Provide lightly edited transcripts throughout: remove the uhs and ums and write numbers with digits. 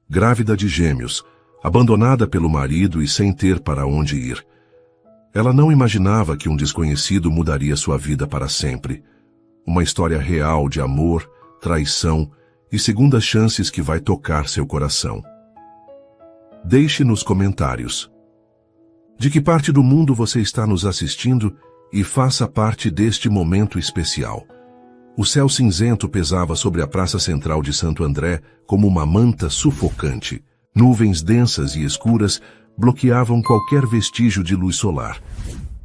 grávida de gêmeos, abandonada pelo marido e sem ter para onde ir. Ela não imaginava que um desconhecido mudaria sua vida para sempre. Uma história real de amor, traição e segundas chances que vai tocar seu coração. Deixe nos comentários de que parte do mundo você está nos assistindo e faça parte deste momento especial. O céu cinzento pesava sobre a praça central de Santo André como uma manta sufocante. Nuvens densas e escuras bloqueavam qualquer vestígio de luz solar,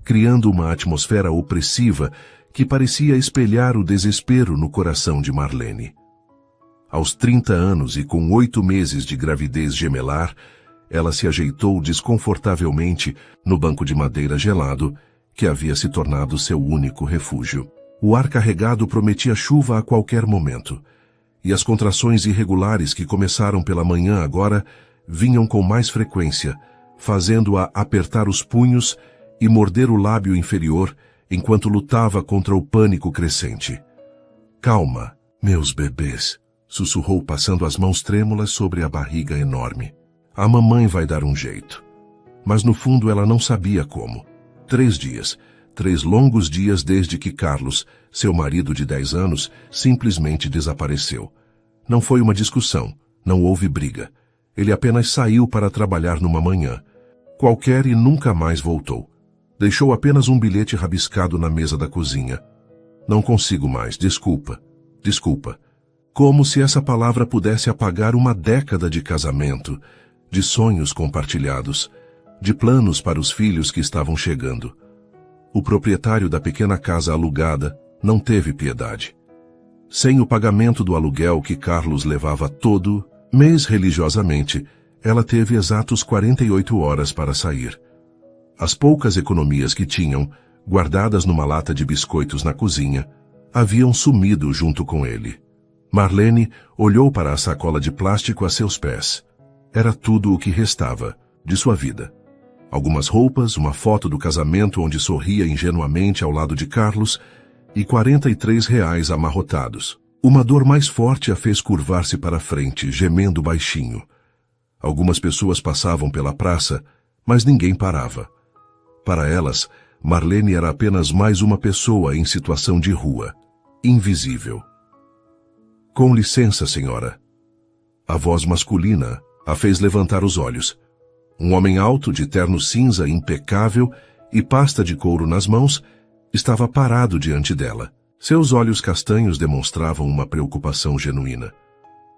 criando uma atmosfera opressiva que parecia espelhar o desespero no coração de Marlene. Aos 30 anos e com 8 meses de gravidez gemelar, ela se ajeitou desconfortavelmente no banco de madeira gelado que havia se tornado seu único refúgio. O ar carregado prometia chuva a qualquer momento, e as contrações irregulares que começaram pela manhã agora vinham com mais frequência, fazendo-a apertar os punhos e morder o lábio inferior enquanto lutava contra o pânico crescente. "Calma, meus bebês", sussurrou passando as mãos trêmulas sobre a barriga enorme. "A mamãe vai dar um jeito." Mas no fundo ela não sabia como. 3 dias, 3 longos dias desde que Carlos, seu marido de 10 anos, simplesmente desapareceu. Não foi uma discussão, não houve briga. Ele apenas saiu para trabalhar numa manhã qualquer e nunca mais voltou. Deixou apenas um bilhete rabiscado na mesa da cozinha. "Não consigo mais, desculpa, desculpa." Como se essa palavra pudesse apagar uma década de casamento, de sonhos compartilhados, de planos para os filhos que estavam chegando. O proprietário da pequena casa alugada não teve piedade. Sem o pagamento do aluguel que Carlos levava todo mês religiosamente, ela teve exatos 48 horas para sair. As poucas economias que tinham, guardadas numa lata de biscoitos na cozinha, haviam sumido junto com ele. Marlene olhou para a sacola de plástico a seus pés. Era tudo o que restava de sua vida. Algumas roupas, uma foto do casamento onde sorria ingenuamente ao lado de Carlos e R$ 43 amarrotados. Uma dor mais forte a fez curvar-se para frente, gemendo baixinho. Algumas pessoas passavam pela praça, mas ninguém parava. Para elas, Marlene era apenas mais uma pessoa em situação de rua, invisível. "Com licença, senhora." A voz masculina a fez levantar os olhos. Um homem alto, de terno cinza impecável e pasta de couro nas mãos, estava parado diante dela. Seus olhos castanhos demonstravam uma preocupação genuína.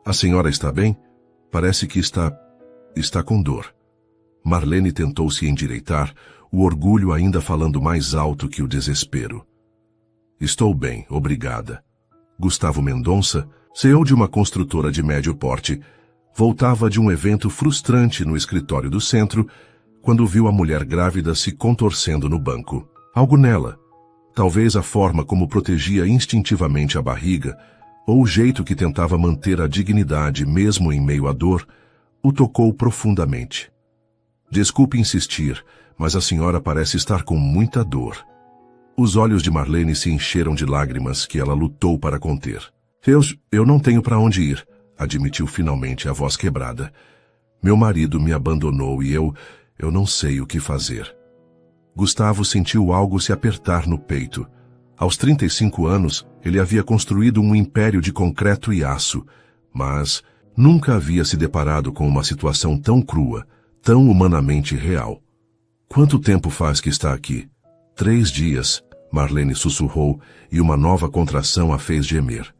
"A senhora está bem? Parece que está com dor." Marlene tentou se endireitar, o orgulho ainda falando mais alto que o desespero. "Estou bem, obrigada." Gustavo Mendonça, CEO de uma construtora de médio porte, voltava de um evento frustrante no escritório do centro quando viu a mulher grávida se contorcendo no banco. Algo nela, talvez a forma como protegia instintivamente a barriga, ou o jeito que tentava manter a dignidade mesmo em meio à dor, o tocou profundamente. "Desculpe insistir, mas a senhora parece estar com muita dor." Os olhos de Marlene se encheram de lágrimas que ela lutou para conter. Eu não tenho para onde ir", admitiu finalmente a voz quebrada. "Meu marido me abandonou e eu não sei o que fazer." Gustavo sentiu algo se apertar no peito. Aos 35 anos, ele havia construído um império de concreto e aço, mas nunca havia se deparado com uma situação tão crua, tão humanamente real. "Quanto tempo faz que está aqui?" 3 dias, Marlene sussurrou, e uma nova contração a fez gemer.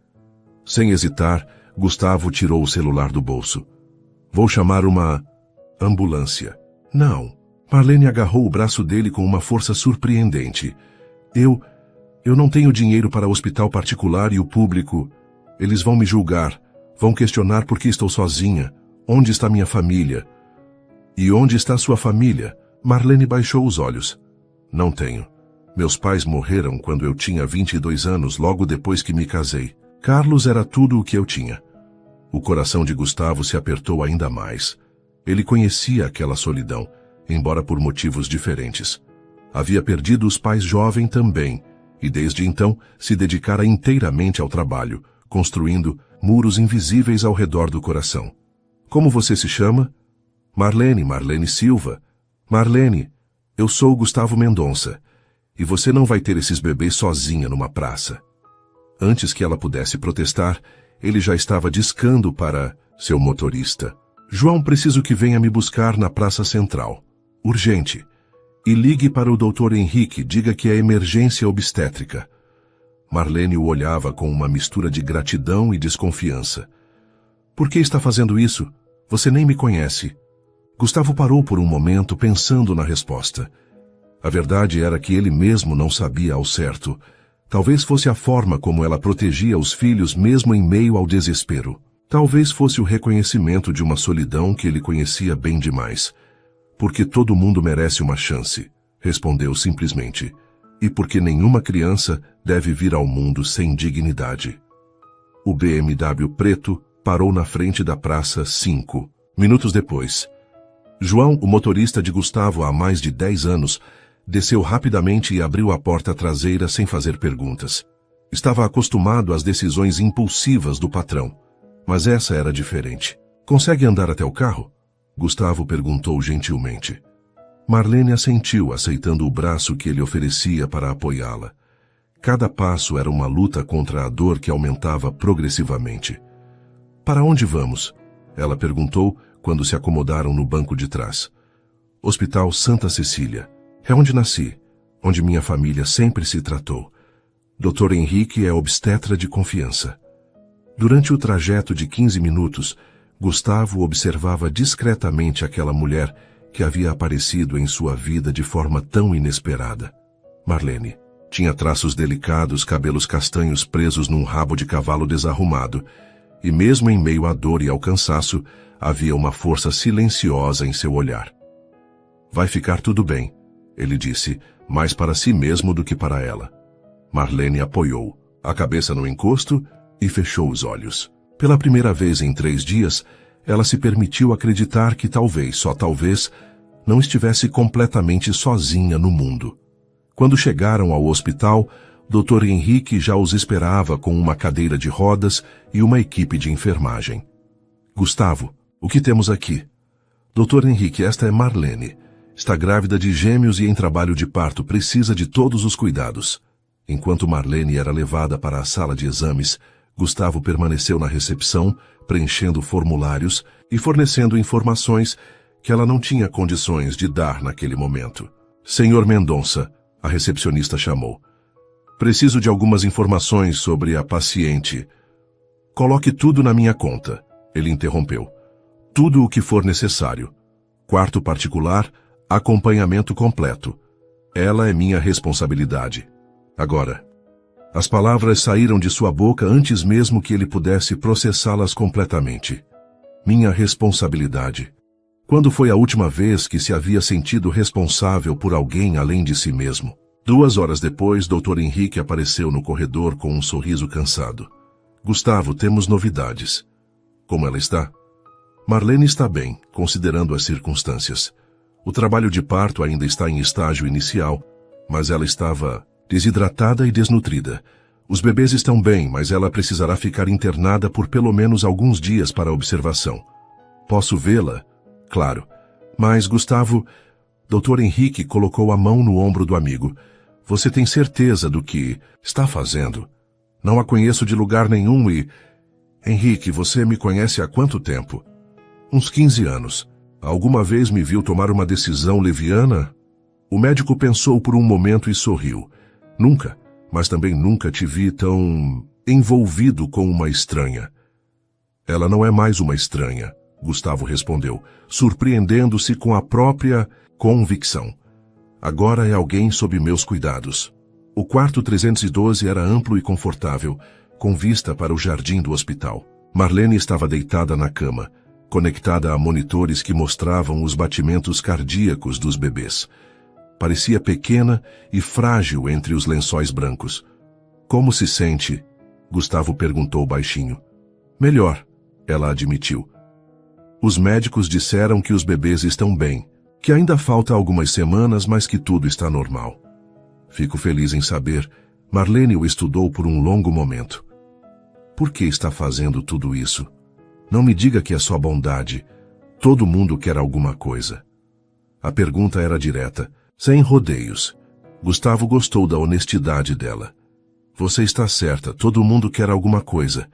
Sem hesitar, Gustavo tirou o celular do bolso. "Vou chamar uma ambulância." "Não." Marlene agarrou o braço dele com uma força surpreendente. Eu não tenho dinheiro para hospital particular e o público. Eles vão me julgar. Vão questionar por que estou sozinha. Onde está minha família?" "E onde está sua família?" Marlene baixou os olhos. "Não tenho. Meus pais morreram quando eu tinha 22 anos, logo depois que me casei. Carlos era tudo o que eu tinha." O coração de Gustavo se apertou ainda mais. Ele conhecia aquela solidão, embora por motivos diferentes. Havia perdido os pais jovem também, e desde então se dedicara inteiramente ao trabalho, construindo muros invisíveis ao redor do coração. Como você se chama? Marlene Silva. Marlene, eu sou Gustavo Mendonça. E você não vai ter esses bebês sozinha numa praça. Antes que ela pudesse protestar, ele já estava discando para seu motorista. João, preciso que venha me buscar na Praça Central. Urgente. E ligue para o Dr. Henrique, diga que é emergência obstétrica. Marlene o olhava com uma mistura de gratidão e desconfiança. Por que está fazendo isso? Você nem me conhece. Gustavo parou por um momento pensando na resposta. A verdade era que ele mesmo não sabia ao certo. Talvez fosse a forma como ela protegia os filhos mesmo em meio ao desespero. Talvez fosse o reconhecimento de uma solidão que ele conhecia bem demais. Porque todo mundo merece uma chance, respondeu simplesmente. E porque nenhuma criança deve vir ao mundo sem dignidade. O BMW preto parou na frente da Praça 5. Minutos depois, João, o motorista de Gustavo há mais de 10 anos, desceu rapidamente e abriu a porta traseira sem fazer perguntas. Estava acostumado às decisões impulsivas do patrão, mas essa era diferente. Consegue andar até o carro? Gustavo perguntou gentilmente. Marlene assentiu, aceitando o braço que ele oferecia para apoiá-la. Cada passo era uma luta contra a dor que aumentava progressivamente. Para onde vamos? Ela perguntou quando se acomodaram no banco de trás. Hospital Santa Cecília. É onde nasci, onde minha família sempre se tratou. Dr. Henrique é obstetra de confiança. Durante o trajeto de 15 minutos, Gustavo observava discretamente aquela mulher que havia aparecido em sua vida de forma tão inesperada. Marlene tinha traços delicados, cabelos castanhos presos num rabo de cavalo desarrumado, e mesmo em meio à dor e ao cansaço, havia uma força silenciosa em seu olhar. Vai ficar tudo bem, ele disse, mais para si mesmo do que para ela. Marlene apoiou, a cabeça no encosto, e fechou os olhos. Pela primeira vez em 3 dias, ela se permitiu acreditar que talvez, só talvez, não estivesse completamente sozinha no mundo. Quando chegaram ao hospital, Dr. Henrique já os esperava com uma cadeira de rodas e uma equipe de enfermagem. Gustavo, o que temos aqui? Dr. Henrique, esta é Marlene. Está grávida de gêmeos e em trabalho de parto, precisa de todos os cuidados. Enquanto Marlene era levada para a sala de exames, Gustavo permaneceu na recepção, preenchendo formulários e fornecendo informações que ela não tinha condições de dar naquele momento. Senhor Mendonça, a recepcionista chamou. Preciso de algumas informações sobre a paciente. Coloque tudo na minha conta, ele interrompeu. Tudo o que for necessário. Quarto particular, acompanhamento completo. Ela é minha responsabilidade. Agora, as palavras saíram de sua boca antes mesmo que ele pudesse processá-las completamente. Minha responsabilidade. Quando foi a última vez que se havia sentido responsável por alguém além de si mesmo? 2 horas depois, Dr. Henrique apareceu no corredor com um sorriso cansado. Gustavo, temos novidades. Como ela está? Marlene está bem, considerando as circunstâncias. O trabalho de parto ainda está em estágio inicial, mas ela estava desidratada e desnutrida. Os bebês estão bem, mas ela precisará ficar internada por pelo menos alguns dias para observação. Posso vê-la? Claro. Mas, Gustavo, Dr. Henrique colocou a mão no ombro do amigo. Você tem certeza do que está fazendo? Não a conheço de lugar nenhum e... Henrique, você me conhece há quanto tempo? Uns 15 anos. Alguma vez me viu tomar uma decisão leviana? O médico pensou por um momento e sorriu. Nunca, mas também nunca te vi tão envolvido com uma estranha. Ela não é mais uma estranha, Gustavo respondeu, surpreendendo-se com a própria convicção. Agora é alguém sob meus cuidados. O quarto 312 era amplo e confortável, com vista para o jardim do hospital. Marlene estava deitada na cama, conectada a monitores que mostravam os batimentos cardíacos dos bebês. Parecia pequena e frágil entre os lençóis brancos. Como se sente? Gustavo perguntou baixinho. Melhor, ela admitiu. Os médicos disseram que os bebês estão bem, que ainda falta algumas semanas, mas que tudo está normal. Fico feliz em saber. Marlene o estudou por um longo momento. Por que está fazendo tudo isso? Não me diga que é só bondade. Todo mundo quer alguma coisa. A pergunta era direta, sem rodeios. Gustavo gostou da honestidade dela. Você está certa, todo mundo quer alguma coisa.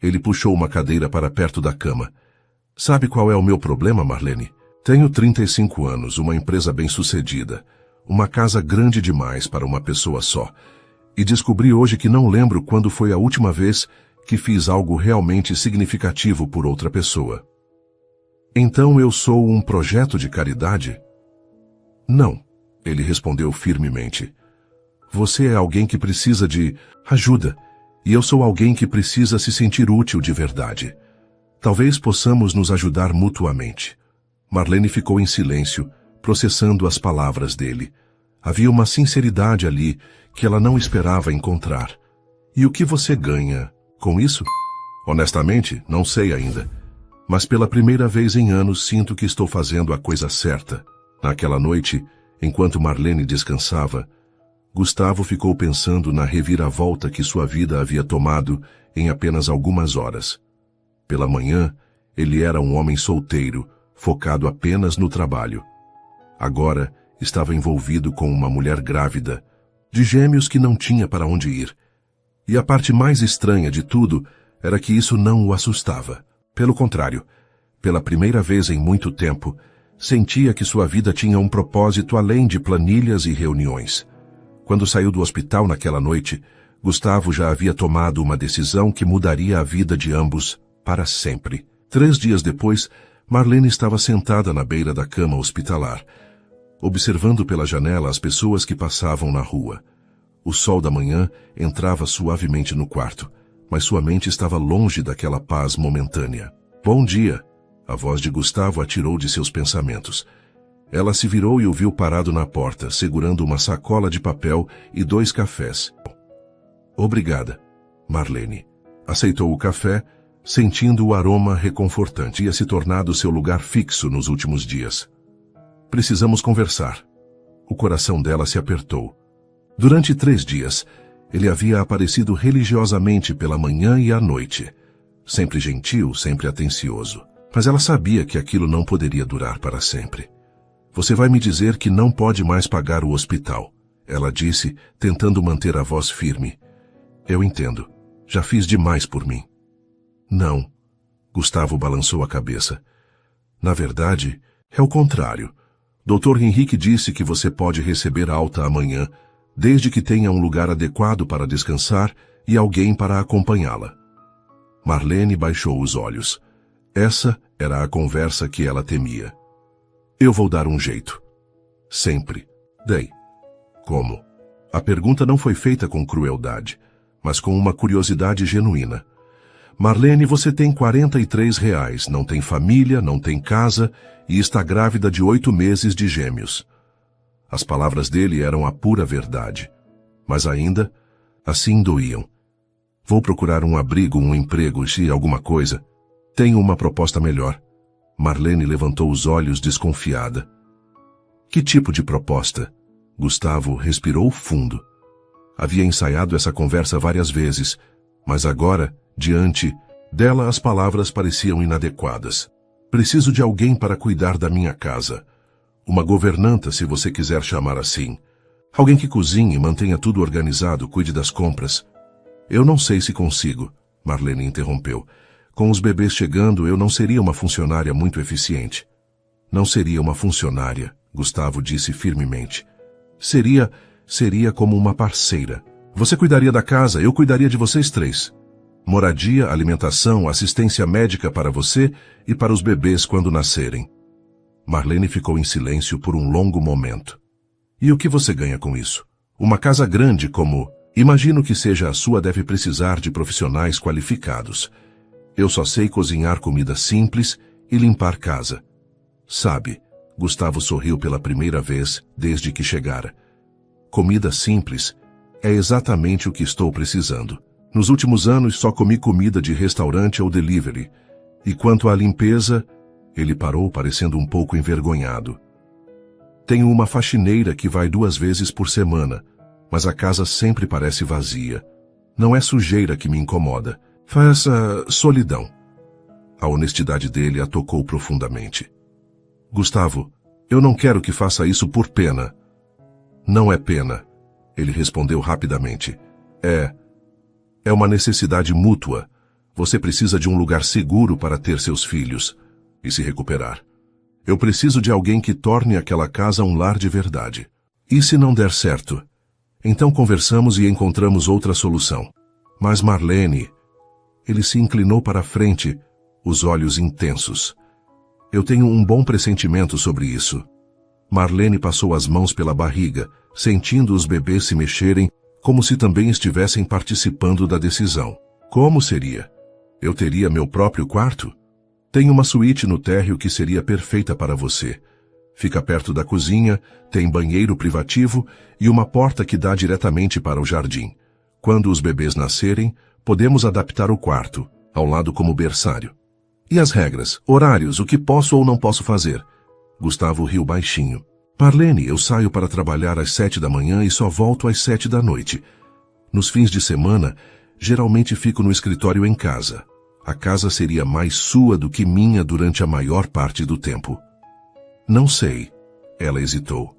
Ele puxou uma cadeira para perto da cama. Sabe qual é o meu problema, Marlene? Tenho 35 anos, uma empresa bem-sucedida, uma casa grande demais para uma pessoa só. E descobri hoje que não lembro quando foi a última vez que fiz algo realmente significativo por outra pessoa. Então eu sou um projeto de caridade? Não, ele respondeu firmemente. Você é alguém que precisa de ajuda, e eu sou alguém que precisa se sentir útil de verdade. Talvez possamos nos ajudar mutuamente. Marlene ficou em silêncio, processando as palavras dele. Havia uma sinceridade ali que ela não esperava encontrar. E o que você ganha com isso? Honestamente, não sei ainda. Mas pela primeira vez em anos sinto que estou fazendo a coisa certa. Naquela noite, enquanto Marlene descansava, Gustavo ficou pensando na reviravolta que sua vida havia tomado em apenas algumas horas. Pela manhã, ele era um homem solteiro, focado apenas no trabalho. Agora, estava envolvido com uma mulher grávida, de gêmeos que não tinha para onde ir. E a parte mais estranha de tudo era que isso não o assustava. Pelo contrário, pela primeira vez em muito tempo, sentia que sua vida tinha um propósito além de planilhas e reuniões. Quando saiu do hospital naquela noite, Gustavo já havia tomado uma decisão que mudaria a vida de ambos para sempre. 3 dias depois, Marlene estava sentada na beira da cama hospitalar, observando pela janela as pessoas que passavam na rua. O sol da manhã entrava suavemente no quarto, mas sua mente estava longe daquela paz momentânea. Bom dia! A voz de Gustavo a tirou de seus pensamentos. Ela se virou e o viu parado na porta, segurando uma sacola de papel e 2 cafés. Obrigada, Marlene. Aceitou o café, sentindo o aroma reconfortante. Ia se tornado seu lugar fixo nos últimos dias. Precisamos conversar. O coração dela se apertou. Durante 3 dias, ele havia aparecido religiosamente pela manhã e à noite. Sempre gentil, sempre atencioso. Mas ela sabia que aquilo não poderia durar para sempre. Você vai me dizer que não pode mais pagar o hospital, ela disse, tentando manter a voz firme. Eu entendo. Já fiz demais por mim. Não. Gustavo balançou a cabeça. Na verdade, é o contrário. Dr. Henrique disse que você pode receber alta amanhã, desde que tenha um lugar adequado para descansar e alguém para acompanhá-la. Marlene baixou os olhos. Essa era a conversa que ela temia. Eu vou dar um jeito. Sempre. Dei. Como? A pergunta não foi feita com crueldade, mas com uma curiosidade genuína. Marlene, você tem R$ 43, não tem família, não tem casa e está grávida de 8 meses de gêmeos. As palavras dele eram a pura verdade, mas ainda, assim doíam. Vou procurar um abrigo, um emprego, se alguma coisa. Tenho uma proposta melhor. Marlene levantou os olhos desconfiada. Que tipo de proposta? Gustavo respirou fundo. Havia ensaiado essa conversa várias vezes, mas agora, diante dela, as palavras pareciam inadequadas. Preciso de alguém para cuidar da minha casa. Uma governanta, se você quiser chamar assim. Alguém que cozinhe, mantenha tudo organizado, cuide das compras. Eu não sei se consigo, Marlene interrompeu. Com os bebês chegando, eu não seria uma funcionária muito eficiente. Não seria uma funcionária, Gustavo disse firmemente. Seria como uma parceira. Você cuidaria da casa, eu cuidaria de vocês 3. Moradia, alimentação, assistência médica para você e para os bebês quando nascerem. Marlene ficou em silêncio por um longo momento. E o que você ganha com isso? Uma casa grande como... Imagino que seja a sua deve precisar de profissionais qualificados. Eu só sei cozinhar comida simples e limpar casa. Sabe, Gustavo sorriu pela primeira vez desde que chegara. Comida simples é exatamente o que estou precisando. Nos últimos anos só comi comida de restaurante ou delivery. E quanto à limpeza, ele parou parecendo um pouco envergonhado. Tenho uma faxineira que vai 2 vezes por semana, mas a casa sempre parece vazia. Não é sujeira que me incomoda. Faz solidão. A honestidade dele a tocou profundamente. Gustavo, eu não quero que faça isso por pena. Não é pena, ele respondeu rapidamente. É uma necessidade mútua. Você precisa de um lugar seguro para ter seus filhos e se recuperar. Eu preciso de alguém que torne aquela casa um lar de verdade. E se não der certo? Então conversamos e encontramos outra solução. Mas Marlene... Ele se inclinou para a frente, os olhos intensos. Eu tenho um bom pressentimento sobre isso. Marlene passou as mãos pela barriga, sentindo os bebês se mexerem, como se também estivessem participando da decisão. Como seria? Eu teria meu próprio quarto? Tenho uma suíte no térreo que seria perfeita para você. Fica perto da cozinha, tem banheiro privativo e uma porta que dá diretamente para o jardim. Quando os bebês nascerem, podemos adaptar o quarto, ao lado como berçário. E as regras, horários, o que posso ou não posso fazer? Gustavo riu baixinho. Marlene, eu saio para trabalhar às 7 da manhã e só volto às 7 da noite. Nos fins de semana, geralmente fico no escritório em casa. A casa seria mais sua do que minha durante a maior parte do tempo. Não sei, ela hesitou.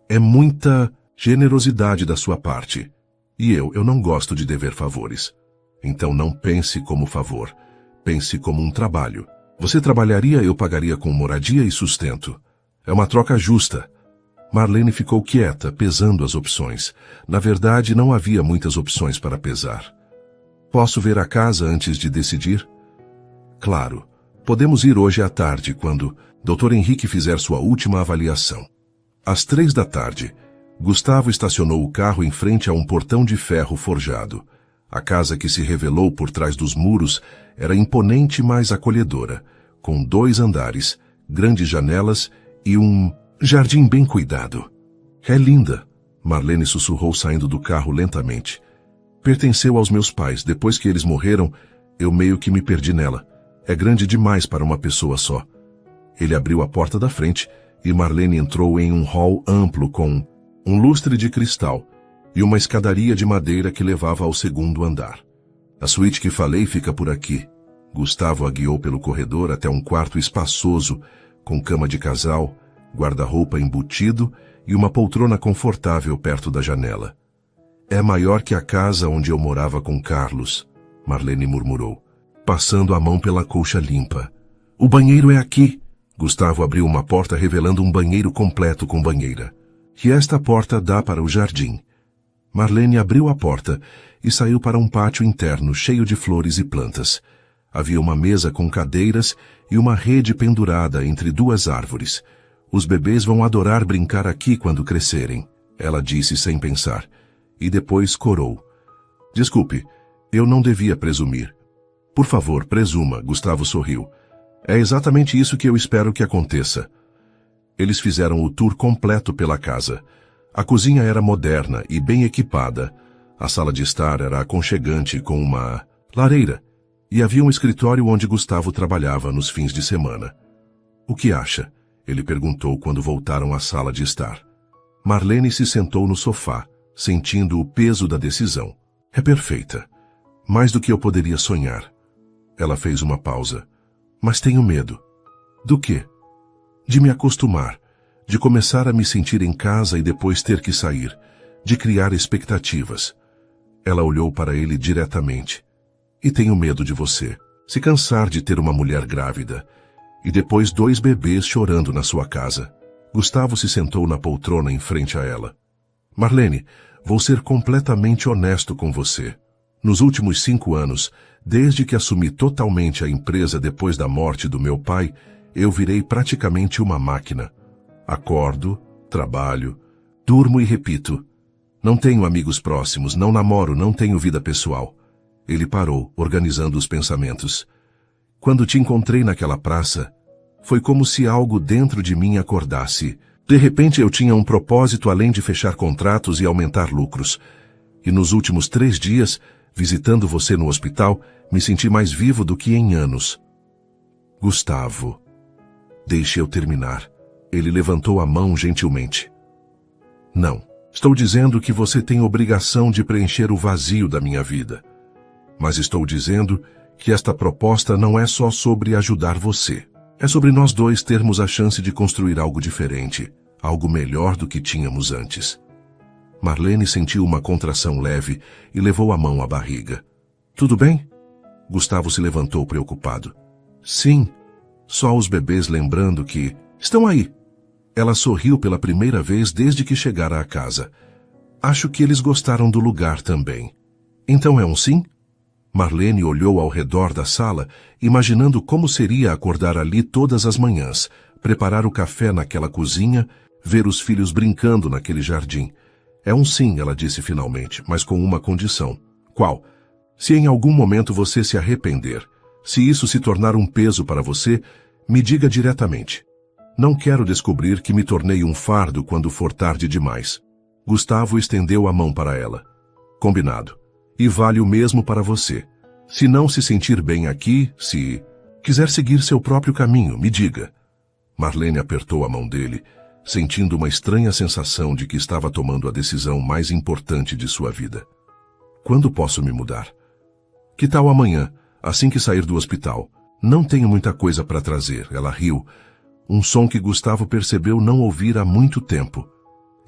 É muita generosidade da sua parte. E eu não gosto de dever favores. Então não pense como favor. Pense como um trabalho. Você trabalharia, eu pagaria com moradia e sustento. É uma troca justa. Marlene ficou quieta, pesando as opções. Na verdade, não havia muitas opções para pesar. Posso ver a casa antes de decidir? Claro. Podemos ir hoje à tarde, quando Dr. Henrique fizer sua última avaliação. Às 3 da tarde, Gustavo estacionou o carro em frente a um portão de ferro forjado. A casa que se revelou por trás dos muros era imponente, mas acolhedora, com 2 andares, grandes janelas e um jardim bem cuidado. É linda, Marlene sussurrou saindo do carro lentamente. Pertenceu aos meus pais. Depois que eles morreram, eu meio que me perdi nela. É grande demais para uma pessoa só. Ele abriu a porta da frente e Marlene entrou em um hall amplo com um lustre de cristal e uma escadaria de madeira que levava ao 2º andar. A suíte que falei fica por aqui. Gustavo a guiou pelo corredor até um quarto espaçoso, com cama de casal, guarda-roupa embutido e uma poltrona confortável perto da janela. É maior que a casa onde eu morava com Carlos, Marlene murmurou, passando a mão pela colcha limpa. O banheiro é aqui. Gustavo abriu uma porta revelando um banheiro completo com banheira. E esta porta dá para o jardim. Marlene abriu a porta e saiu para um pátio interno cheio de flores e plantas. Havia uma mesa com cadeiras e uma rede pendurada entre 2 árvores. Os bebês vão adorar brincar aqui quando crescerem, ela disse sem pensar. E depois corou. Desculpe, eu não devia presumir. Por favor, presuma, Gustavo sorriu. É exatamente isso que eu espero que aconteça. Eles fizeram o tour completo pela casa. A cozinha era moderna e bem equipada. A sala de estar era aconchegante com uma lareira. E havia um escritório onde Gustavo trabalhava nos fins de semana. O que acha? Ele perguntou quando voltaram à sala de estar. Marlene se sentou no sofá, sentindo o peso da decisão. É perfeita. Mais do que eu poderia sonhar. Ela fez uma pausa. Mas tenho medo. Do quê? De me acostumar. De começar a me sentir em casa e depois ter que sair. De criar expectativas. Ela olhou para ele diretamente. E tenho medo de você. Se cansar de ter uma mulher grávida. E depois 2 bebês chorando na sua casa. Gustavo se sentou na poltrona em frente a ela. Marlene, vou ser completamente honesto com você. Nos últimos 5 anos, desde que assumi totalmente a empresa depois da morte do meu pai, eu virei praticamente uma máquina. Acordo, trabalho, durmo e repito. Não tenho amigos próximos, não namoro, não tenho vida pessoal. Ele parou, organizando os pensamentos. Quando te encontrei naquela praça, foi como se algo dentro de mim acordasse. De repente eu tinha um propósito além de fechar contratos e aumentar lucros. E nos últimos 3 dias, visitando você no hospital, me senti mais vivo do que em anos. Gustavo, deixe eu terminar. Ele levantou a mão gentilmente. Não, estou dizendo que você tem obrigação de preencher o vazio da minha vida. Mas estou dizendo que esta proposta não é só sobre ajudar você. É sobre nós dois termos a chance de construir algo diferente, algo melhor do que tínhamos antes. Marlene sentiu uma contração leve e levou a mão à barriga. Tudo bem? Gustavo se levantou preocupado. Sim, só os bebês lembrando que... Estão aí. Ela sorriu pela primeira vez desde que chegara à casa. Acho que eles gostaram do lugar também. Então é um sim? Marlene olhou ao redor da sala, imaginando como seria acordar ali todas as manhãs, preparar o café naquela cozinha, ver os filhos brincando naquele jardim. É um sim, ela disse finalmente, mas com uma condição. Qual? Se em algum momento você se arrepender, se isso se tornar um peso para você, me diga diretamente. Não quero descobrir que me tornei um fardo quando for tarde demais. Gustavo estendeu a mão para ela. Combinado. E vale o mesmo para você. Se não se sentir bem aqui, se quiser seguir seu próprio caminho, me diga. Marlene apertou a mão dele, sentindo uma estranha sensação de que estava tomando a decisão mais importante de sua vida. Quando posso me mudar? Que tal amanhã, assim que sair do hospital? Não tenho muita coisa para trazer, ela riu. Um som que Gustavo percebeu não ouvir há muito tempo.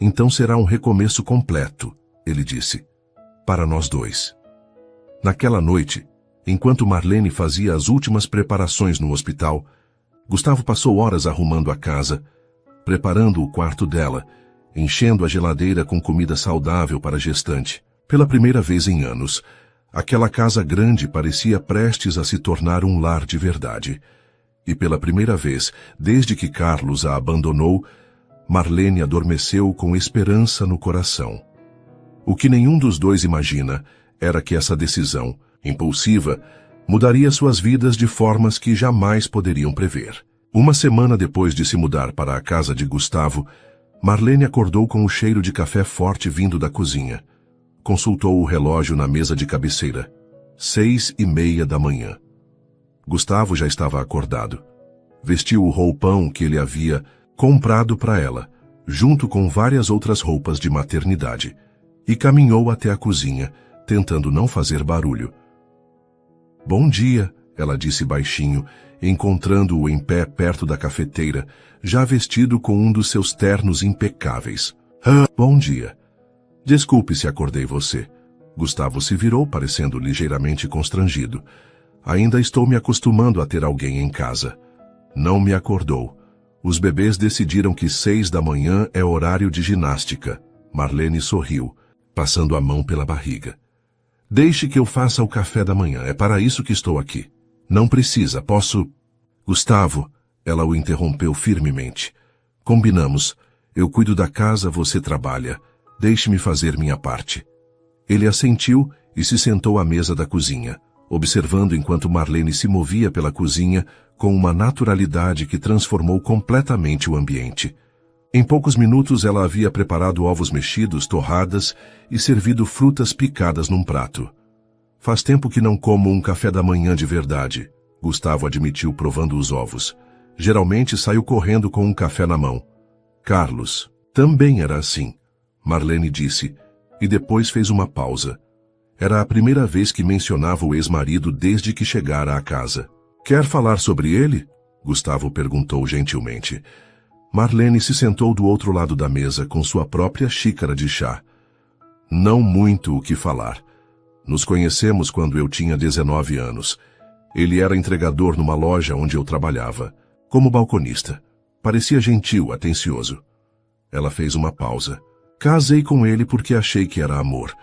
Então será um recomeço completo, ele disse. Para nós dois. Naquela noite, enquanto Marlene fazia as últimas preparações no hospital, Gustavo passou horas arrumando a casa, preparando o quarto dela, enchendo a geladeira com comida saudável para a gestante. Pela primeira vez em anos, aquela casa grande parecia prestes a se tornar um lar de verdade. E pela primeira vez, desde que Carlos a abandonou, Marlene adormeceu com esperança no coração. O que nenhum dos dois imagina era que essa decisão, impulsiva, mudaria suas vidas de formas que jamais poderiam prever. Uma semana depois de se mudar para a casa de Gustavo, Marlene acordou com o cheiro de café forte vindo da cozinha. Consultou o relógio na mesa de cabeceira. 6:30 da manhã. Gustavo já estava acordado. Vestiu o roupão que ele havia comprado para ela, junto com várias outras roupas de maternidade, e caminhou até a cozinha, tentando não fazer barulho. Bom dia, ela disse baixinho, encontrando-o em pé perto da cafeteira, já vestido com um dos seus ternos impecáveis. Bom dia. Desculpe se acordei você. Gustavo se virou, parecendo ligeiramente constrangido. Ainda estou me acostumando a ter alguém em casa. Não me acordou. Os bebês decidiram que 6 da manhã é horário de ginástica. Marlene sorriu, passando a mão pela barriga. Deixe que eu faça o café da manhã, é para isso que estou aqui. Não precisa, posso... Gustavo, ela o interrompeu firmemente. Combinamos. Eu cuido da casa, você trabalha. Deixe-me fazer minha parte. Ele assentiu e se sentou à mesa da cozinha, observando enquanto Marlene se movia pela cozinha com uma naturalidade que transformou completamente o ambiente. Em poucos minutos ela havia preparado ovos mexidos, torradas e servido frutas picadas num prato. Faz tempo que não como um café da manhã de verdade, Gustavo admitiu provando os ovos. Geralmente saio correndo com um café na mão. Carlos também era assim, Marlene disse, e depois fez uma pausa. Era a primeira vez que mencionava o ex-marido desde que chegara à casa. Quer falar sobre ele? Gustavo perguntou gentilmente. Marlene se sentou do outro lado da mesa com sua própria xícara de chá. Não muito o que falar. Nos conhecemos quando eu tinha 19 anos. Ele era entregador numa loja onde eu trabalhava, como balconista. Parecia gentil, atencioso. Ela fez uma pausa. Casei com ele porque achei que era amor.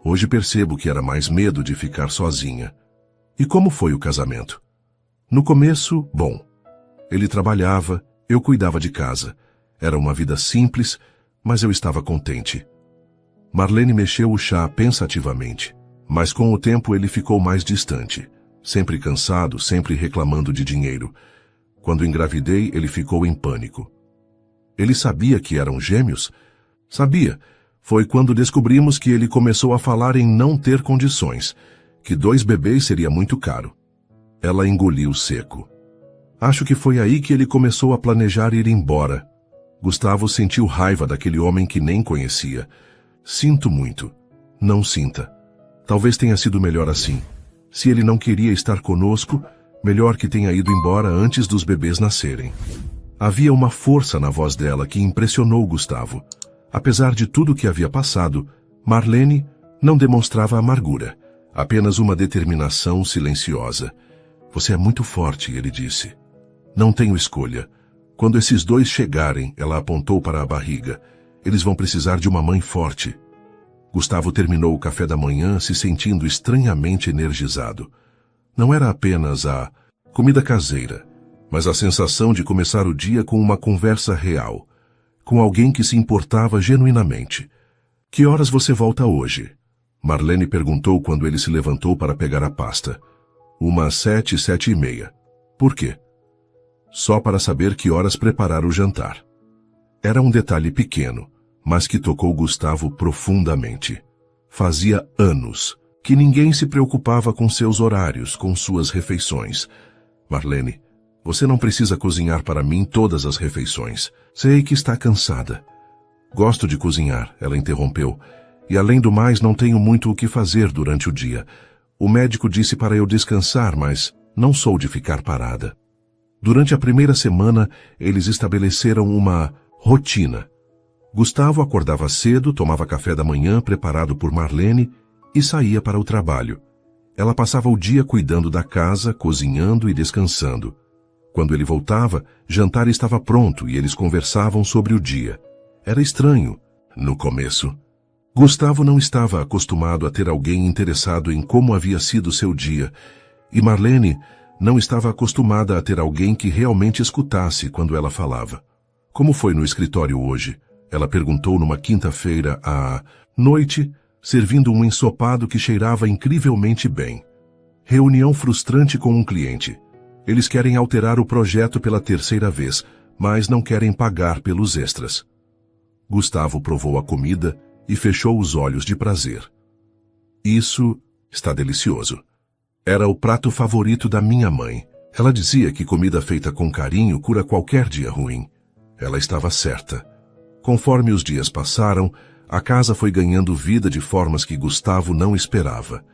Hoje percebo que era mais medo de ficar sozinha. E como foi o casamento? No começo, bom. Ele trabalhava, eu cuidava de casa. Era uma vida simples, mas eu estava contente. Marlene mexeu o chá pensativamente, mas com o tempo ele ficou mais distante. Sempre cansado, sempre reclamando de dinheiro. Quando engravidei, ele ficou em pânico. Ele sabia que eram gêmeos? Sabia. Foi quando descobrimos que ele começou a falar em não ter condições, que 2 bebês seria muito caro. Ela engoliu seco. Acho que foi aí que ele começou a planejar ir embora. Gustavo sentiu raiva daquele homem que nem conhecia. Sinto muito. Não sinta. Talvez tenha sido melhor assim. Se ele não queria estar conosco, melhor que tenha ido embora antes dos bebês nascerem. Havia uma força na voz dela que impressionou Gustavo. Apesar de tudo o que havia passado, Marlene não demonstrava amargura, apenas uma determinação silenciosa. Você é muito forte, ele disse. Não tenho escolha. Quando esses dois chegarem, ela apontou para a barriga. Eles vão precisar de uma mãe forte. Gustavo terminou o café da manhã se sentindo estranhamente energizado. Não era apenas a comida caseira, mas a sensação de começar o dia com uma conversa real, com alguém que se importava genuinamente. Que horas você volta hoje? Marlene perguntou quando ele se levantou para pegar a pasta. Umas 7, 7:30. Por quê? Só para saber que horas preparar o jantar. Era um detalhe pequeno, mas que tocou Gustavo profundamente. Fazia anos que ninguém se preocupava com seus horários, com suas refeições. Marlene, você não precisa cozinhar para mim todas as refeições. Sei que está cansada. Gosto de cozinhar, ela interrompeu. E além do mais, não tenho muito o que fazer durante o dia. O médico disse para eu descansar, mas não sou de ficar parada. Durante a primeira semana, eles estabeleceram uma rotina. Gustavo acordava cedo, tomava café da manhã preparado por Marlene e saía para o trabalho. Ela passava o dia cuidando da casa, cozinhando e descansando. Quando ele voltava, jantar estava pronto e eles conversavam sobre o dia. Era estranho, no começo. Gustavo não estava acostumado a ter alguém interessado em como havia sido seu dia, e Marlene não estava acostumada a ter alguém que realmente escutasse quando ela falava. Como foi no escritório hoje? Ela perguntou numa quinta-feira à noite, servindo um ensopado que cheirava incrivelmente bem. Reunião frustrante com um cliente. Eles querem alterar o projeto pela terceira vez, mas não querem pagar pelos extras. Gustavo provou a comida e fechou os olhos de prazer. Isso está delicioso. Era o prato favorito da minha mãe. Ela dizia que comida feita com carinho cura qualquer dia ruim. Ela estava certa. Conforme os dias passaram, a casa foi ganhando vida de formas que Gustavo não esperava.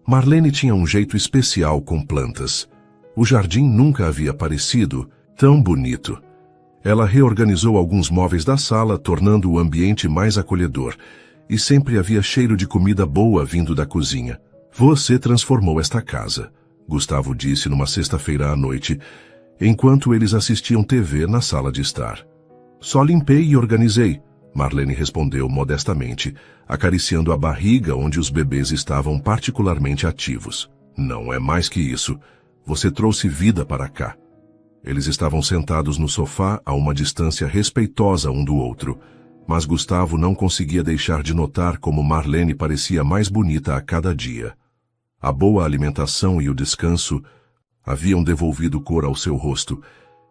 Marlene tinha um jeito especial com plantas. O jardim nunca havia parecido tão bonito. Ela reorganizou alguns móveis da sala, tornando o ambiente mais acolhedor, e sempre havia cheiro de comida boa vindo da cozinha. Você transformou esta casa, Gustavo disse numa sexta-feira à noite, enquanto eles assistiam TV na sala de estar. Só limpei e organizei, Marlene respondeu modestamente, acariciando a barriga onde os bebês estavam particularmente ativos. Não é mais que isso. Você trouxe vida para cá. Eles estavam sentados no sofá a uma distância respeitosa um do outro, mas Gustavo não conseguia deixar de notar como Marlene parecia mais bonita a cada dia. A boa alimentação e o descanso haviam devolvido cor ao seu rosto,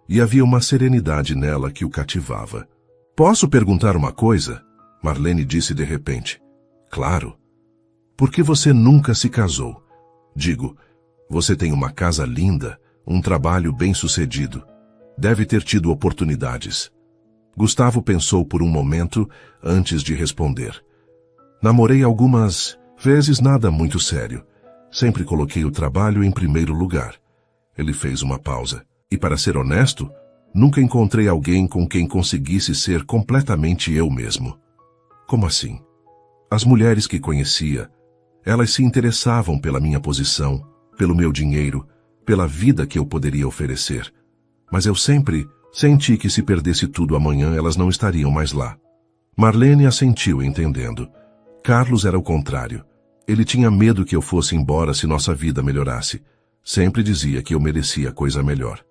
e havia uma serenidade nela que o cativava. Posso perguntar uma coisa? Marlene disse de repente. Claro. Por que você nunca se casou? Digo, você tem uma casa linda, um trabalho bem-sucedido. Deve ter tido oportunidades. Gustavo pensou por um momento antes de responder. Namorei algumas vezes, nada muito sério. Sempre coloquei o trabalho em primeiro lugar. Ele fez uma pausa. E para ser honesto, nunca encontrei alguém com quem conseguisse ser completamente eu mesmo. Como assim? As mulheres que conhecia, elas se interessavam pela minha posição, pelo meu dinheiro, pela vida que eu poderia oferecer. Mas eu sempre senti que se perdesse tudo amanhã, elas não estariam mais lá. Marlene assentiu, entendendo. Carlos era o contrário. Ele tinha medo que eu fosse embora se nossa vida melhorasse. Sempre dizia que eu merecia coisa melhor.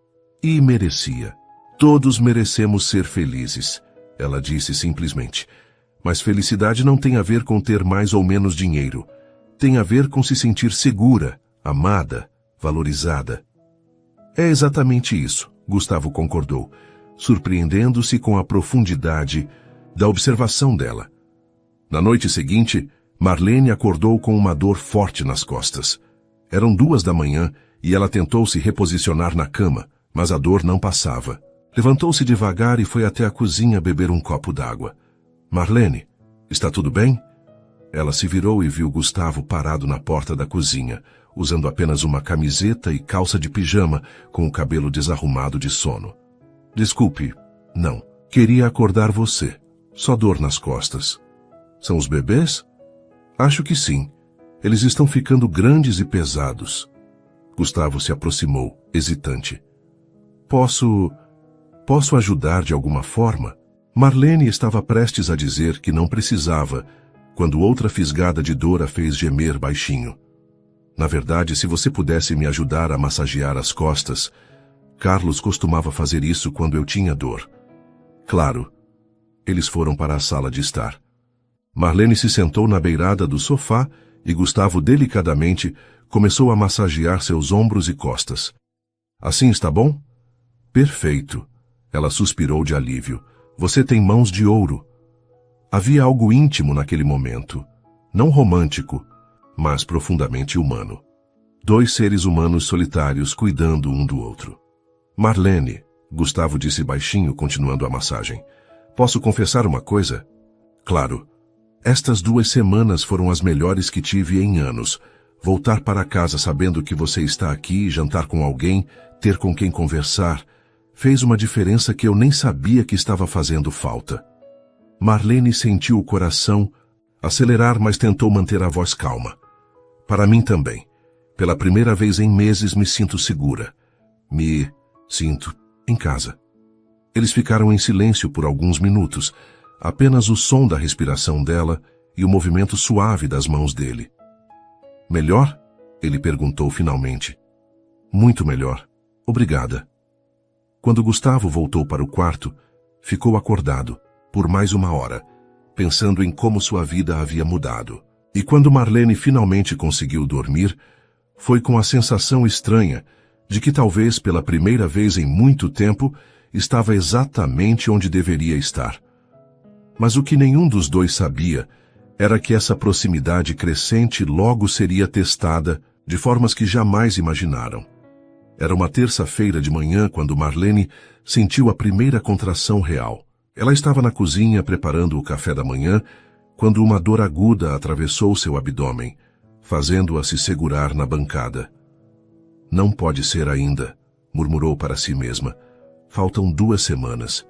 E merecia. Todos merecemos ser felizes, ela disse simplesmente. Mas felicidade não tem a ver com ter mais ou menos dinheiro. Tem a ver com se sentir segura, amada, valorizada. É exatamente isso, Gustavo concordou, surpreendendo-se com a profundidade da observação dela. Na noite seguinte, Marlene acordou com uma dor forte nas costas. Eram 2 da manhã e ela tentou se reposicionar na cama, mas a dor não passava. Levantou-se devagar e foi até a cozinha beber um copo d'água. Marlene, está tudo bem? Ela se virou e viu Gustavo parado na porta da cozinha, usando apenas uma camiseta e calça de pijama, com o cabelo desarrumado de sono. Desculpe, não. Queria acordar você. Só dor nas costas. São os bebês? Acho que sim. Eles estão ficando grandes e pesados. Gustavo se aproximou, hesitante. Posso ajudar de alguma forma? Marlene estava prestes a dizer que não precisava, quando outra fisgada de dor a fez gemer baixinho. Na verdade, se você pudesse me ajudar a massagear as costas, Carlos costumava fazer isso quando eu tinha dor. Claro. Eles foram para a sala de estar. Marlene se sentou na beirada do sofá e Gustavo delicadamente começou a massagear seus ombros e costas. Assim está bom? Perfeito. Ela suspirou de alívio. Você tem mãos de ouro. Havia algo íntimo naquele momento. Não romântico, mas profundamente humano. Dois seres humanos solitários cuidando um do outro. Marlene, Gustavo disse baixinho, continuando a massagem. Posso confessar uma coisa? Claro. Estas 2 semanas foram as melhores que tive em anos. Voltar para casa sabendo que você está aqui, jantar com alguém, ter com quem conversar, fez uma diferença que eu nem sabia que estava fazendo falta. Marlene sentiu o coração acelerar, mas tentou manter a voz calma. Para mim também. Pela primeira vez em meses me sinto segura. Me sinto em casa. Eles ficaram em silêncio por alguns minutos, apenas o som da respiração dela e o movimento suave das mãos dele. Melhor? Ele perguntou finalmente. Muito melhor. Obrigada. Quando Gustavo voltou para o quarto, ficou acordado, por mais 1 hora, pensando em como sua vida havia mudado. E quando Marlene finalmente conseguiu dormir, foi com a sensação estranha de que talvez pela primeira vez em muito tempo estava exatamente onde deveria estar. Mas o que nenhum dos dois sabia era que essa proximidade crescente logo seria testada de formas que jamais imaginaram. Era uma terça-feira de manhã quando Marlene sentiu a primeira contração real. Ela estava na cozinha preparando o café da manhã quando uma dor aguda atravessou seu abdômen, fazendo-a se segurar na bancada. Não pode ser ainda, murmurou para si mesma. Faltam 2 semanas.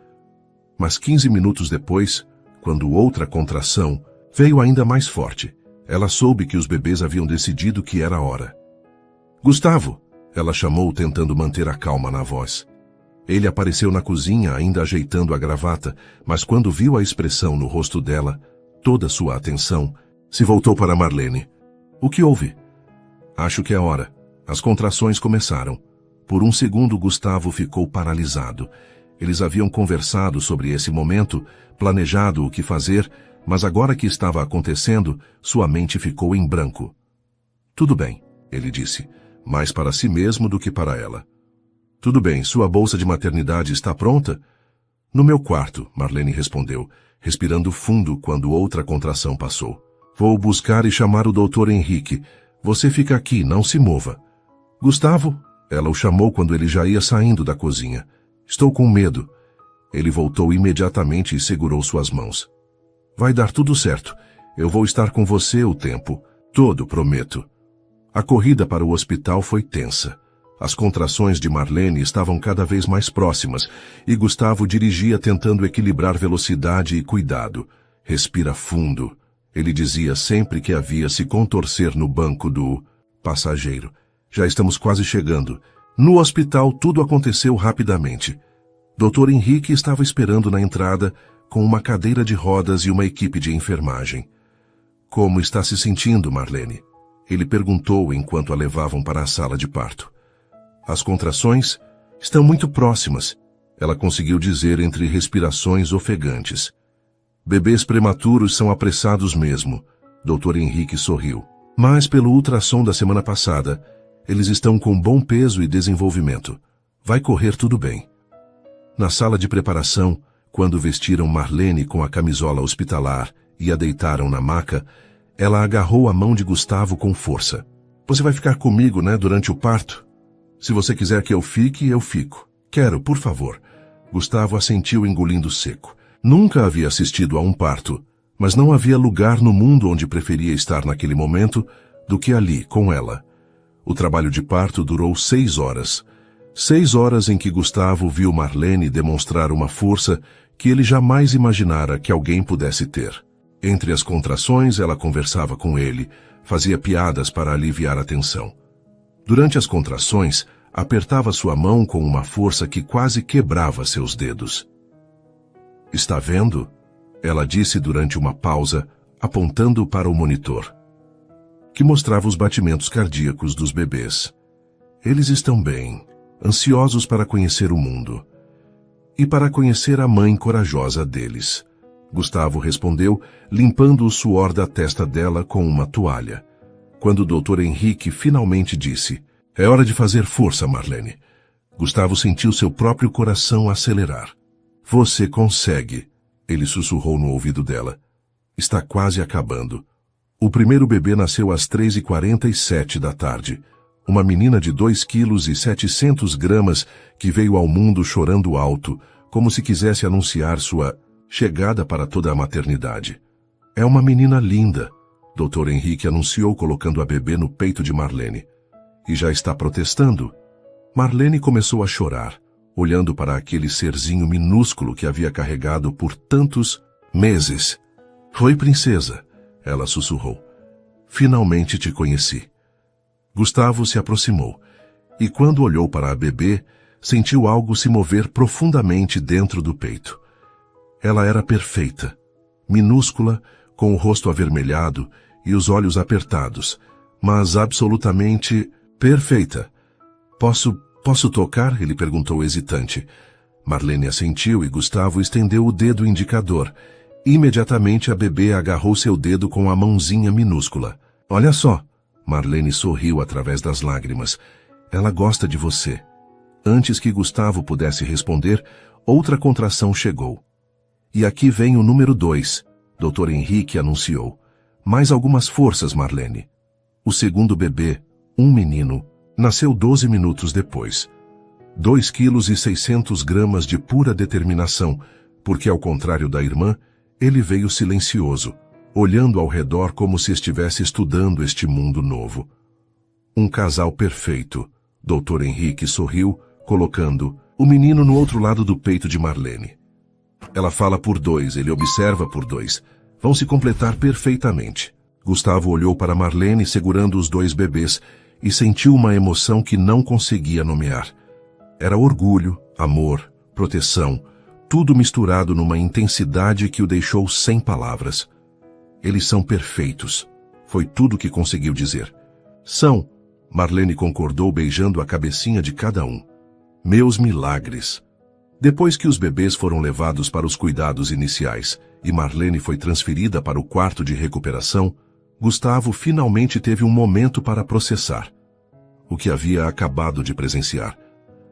Mas 15 minutos depois, quando outra contração veio ainda mais forte, ela soube que os bebês haviam decidido que era hora. Gustavo! Ela chamou, tentando manter a calma na voz. Ele apareceu na cozinha, ainda ajeitando a gravata, mas quando viu a expressão no rosto dela, toda sua atenção se voltou para Marlene. O que houve? Acho que é hora. As contrações começaram. Por um segundo, Gustavo ficou paralisado. Eles haviam conversado sobre esse momento, planejado o que fazer, mas agora que estava acontecendo, sua mente ficou em branco. Tudo bem, ele disse, mais para si mesmo do que para ela. Tudo bem, sua bolsa de maternidade está pronta? No meu quarto, Marlene respondeu, respirando fundo quando outra contração passou. Vou buscar e chamar o Dr. Henrique. Você fica aqui, não se mova. Gustavo? Ela o chamou quando ele já ia saindo da cozinha. Estou com medo. Ele voltou imediatamente e segurou suas mãos. Vai dar tudo certo. Eu vou estar com você o tempo todo, prometo. A corrida para o hospital foi tensa. As contrações de Marlene estavam cada vez mais próximas e Gustavo dirigia tentando equilibrar velocidade e cuidado. Respira fundo. Ele dizia sempre que havia se contorcer no banco do passageiro. Já estamos quase chegando. No hospital tudo aconteceu rapidamente. Dr. Henrique estava esperando na entrada com uma cadeira de rodas e uma equipe de enfermagem. Como está se sentindo, Marlene? Ele perguntou enquanto a levavam para a sala de parto. As contrações estão muito próximas, ela conseguiu dizer entre respirações ofegantes. Bebês prematuros são apressados mesmo, Dr. Henrique sorriu. Mas pelo ultrassom da semana passada, eles estão com bom peso e desenvolvimento. Vai correr tudo bem. Na sala de preparação, quando vestiram Marlene com a camisola hospitalar e a deitaram na maca, ela agarrou a mão de Gustavo com força. Você vai ficar comigo, né, durante o parto? Se você quiser que eu fique, eu fico. Quero, por favor. Gustavo assentiu engolindo seco. Nunca havia assistido a um parto, mas não havia lugar no mundo onde preferia estar naquele momento do que ali, com ela. O trabalho de parto durou 6 horas. 6 horas em que Gustavo viu Marlene demonstrar uma força que ele jamais imaginara que alguém pudesse ter. Entre as contrações, ela conversava com ele, fazia piadas para aliviar a tensão. Durante as contrações, apertava sua mão com uma força que quase quebrava seus dedos. "Está vendo?" ela disse durante uma pausa, apontando para o monitor, que mostrava os batimentos cardíacos dos bebês. "Eles estão bem, ansiosos para conhecer o mundo. E para conhecer a mãe corajosa deles." Gustavo respondeu, limpando o suor da testa dela com uma toalha. Quando o Dr. Henrique finalmente disse: "É hora de fazer força, Marlene." Gustavo sentiu seu próprio coração acelerar. "Você consegue", ele sussurrou no ouvido dela. "Está quase acabando." O primeiro bebê nasceu às 3h47 da tarde. Uma menina de 2,7 kg que veio ao mundo chorando alto, como se quisesse anunciar sua chegada para toda a maternidade. "É uma menina linda", Dr. Henrique anunciou colocando a bebê no peito de Marlene. "E já está protestando?" Marlene começou a chorar, olhando para aquele serzinho minúsculo que havia carregado por tantos meses. "Oi, princesa", ela sussurrou. "Finalmente te conheci." Gustavo se aproximou, e quando olhou para a bebê, sentiu algo se mover profundamente dentro do peito. Ela era perfeita, minúscula, com o rosto avermelhado e os olhos apertados, mas absolutamente perfeita. Posso tocar?" ele perguntou hesitante. Marlene assentiu e Gustavo estendeu o dedo indicador. Imediatamente a bebê agarrou seu dedo com a mãozinha minúscula. "Olha só", Marlene sorriu através das lágrimas. "Ela gosta de você." Antes que Gustavo pudesse responder, outra contração chegou. "E aqui vem o número 2, Dr. Henrique anunciou. "Mais algumas forças, Marlene." O segundo bebê, um menino, nasceu 12 minutos depois. 2,6 kg de pura determinação, porque, ao contrário da irmã, ele veio silencioso, olhando ao redor como se estivesse estudando este mundo novo. "Um casal perfeito", Dr. Henrique sorriu, colocando o menino no outro lado do peito de Marlene. "Ela fala por 2, ele observa por 2. Vão se completar perfeitamente." Gustavo olhou para Marlene segurando os 2 bebês e sentiu uma emoção que não conseguia nomear. Era orgulho, amor, proteção, tudo misturado numa intensidade que o deixou sem palavras. "Eles são perfeitos", foi tudo que conseguiu dizer. "São", Marlene concordou beijando a cabecinha de cada um. "Meus milagres." Depois que os bebês foram levados para os cuidados iniciais e Marlene foi transferida para o quarto de recuperação, Gustavo finalmente teve um momento para processar o que havia acabado de presenciar.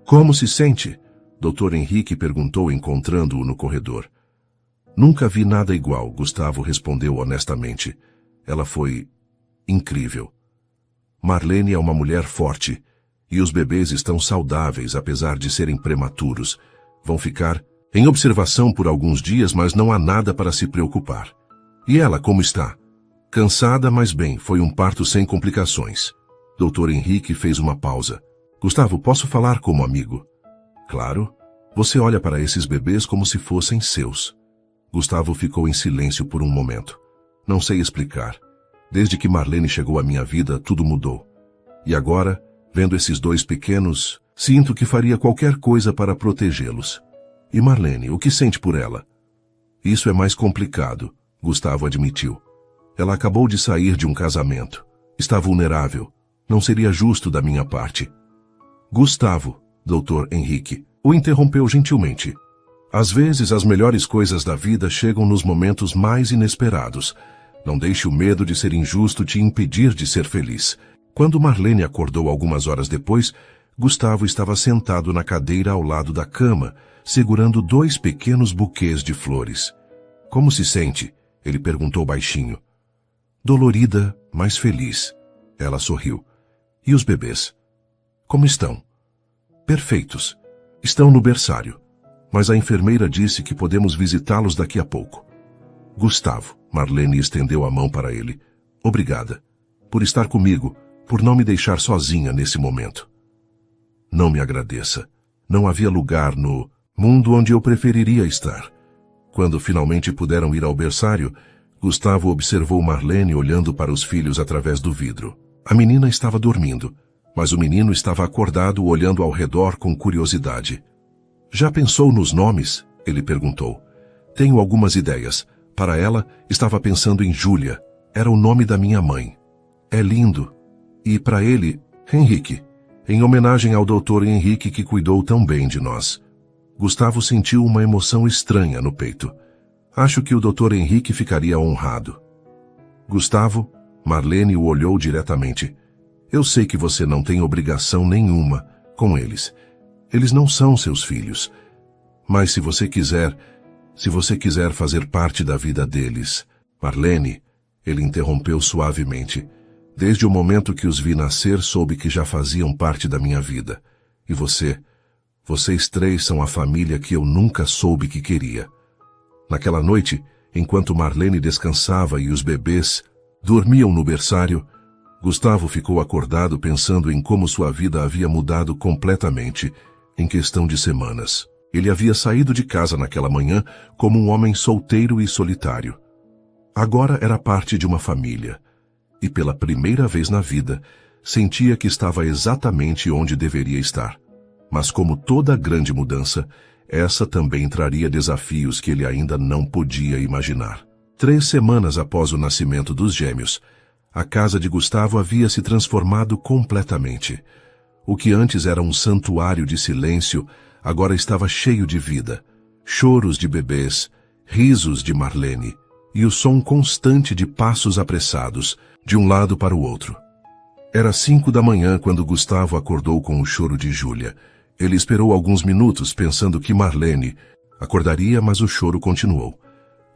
"Como se sente?" Dr. Henrique perguntou encontrando-o no corredor. "Nunca vi nada igual", Gustavo respondeu honestamente. "Ela foi incrível." Marlene é uma mulher forte, e os bebês estão saudáveis apesar de serem prematuros. Vão ficar em observação por alguns dias, mas não há nada para se preocupar. "E ela, como está?" "Cansada, mas bem, foi um parto sem complicações." Dr. Henrique fez uma pausa. "Gustavo, posso falar como amigo?" "Claro. Você olha para esses bebês como se fossem seus." Gustavo ficou em silêncio por um momento. "Não sei explicar. Desde que Marlene chegou à minha vida, tudo mudou. E agora, vendo esses 2 pequenos, sinto que faria qualquer coisa para protegê-los." "E Marlene, o que sente por ela?" "Isso é mais complicado", Gustavo admitiu. "Ela acabou de sair de um casamento. Está vulnerável. Não seria justo da minha parte." "Gustavo", Dr. Henrique o interrompeu gentilmente. "Às vezes as melhores coisas da vida chegam nos momentos mais inesperados. Não deixe o medo de ser injusto te impedir de ser feliz." Quando Marlene acordou algumas horas depois, Gustavo estava sentado na cadeira ao lado da cama, segurando 2 pequenos buquês de flores. "Como se sente?" ele perguntou baixinho. "Dolorida, mas feliz." Ela sorriu. "E os bebês? Como estão?" "Perfeitos. Estão no berçário. Mas a enfermeira disse que podemos visitá-los daqui a pouco." "Gustavo", Marlene estendeu a mão para ele. "Obrigada. Por estar comigo por não me deixar sozinha nesse momento. Não me agradeça. Não havia lugar no mundo onde eu preferiria estar. Quando finalmente puderam ir ao berçário, Gustavo observou Marlene olhando para os filhos através do vidro. A menina estava dormindo, mas o menino estava acordado olhando ao redor com curiosidade. Já pensou nos nomes? Ele perguntou. Tenho algumas ideias. Para ela, estava pensando em Júlia. Era o nome da minha mãe. É lindo. E para ele, Henrique, em homenagem ao Dr. Henrique que cuidou tão bem de nós. Gustavo sentiu uma emoção estranha no peito. Acho que o Dr. Henrique ficaria honrado. Gustavo, Marlene o olhou diretamente. Eu sei que você não tem obrigação nenhuma com eles. Eles não são seus filhos. Mas se você quiser fazer parte da vida deles... Marlene, ele interrompeu suavemente. Desde o momento que os vi nascer, soube que já faziam parte da minha vida. E vocês três são a família que eu nunca soube que queria. Naquela noite, enquanto Marlene descansava e os bebês dormiam no berçário, Gustavo ficou acordado pensando em como sua vida havia mudado completamente em questão de semanas. Ele havia saído de casa naquela manhã como um homem solteiro e solitário. Agora era parte de uma família. E pela primeira vez na vida, sentia que estava exatamente onde deveria estar. Mas como toda grande mudança, essa também traria desafios que ele ainda não podia imaginar. 3 semanas após o nascimento dos gêmeos, a casa de Gustavo havia se transformado completamente. O que antes era um santuário de silêncio, agora estava cheio de vida. Choros de bebês, risos de Marlene e o som constante de passos apressados, de um lado para o outro. Era 5 da manhã quando Gustavo acordou com o choro de Júlia. Ele esperou alguns minutos pensando que Marlene acordaria, mas o choro continuou.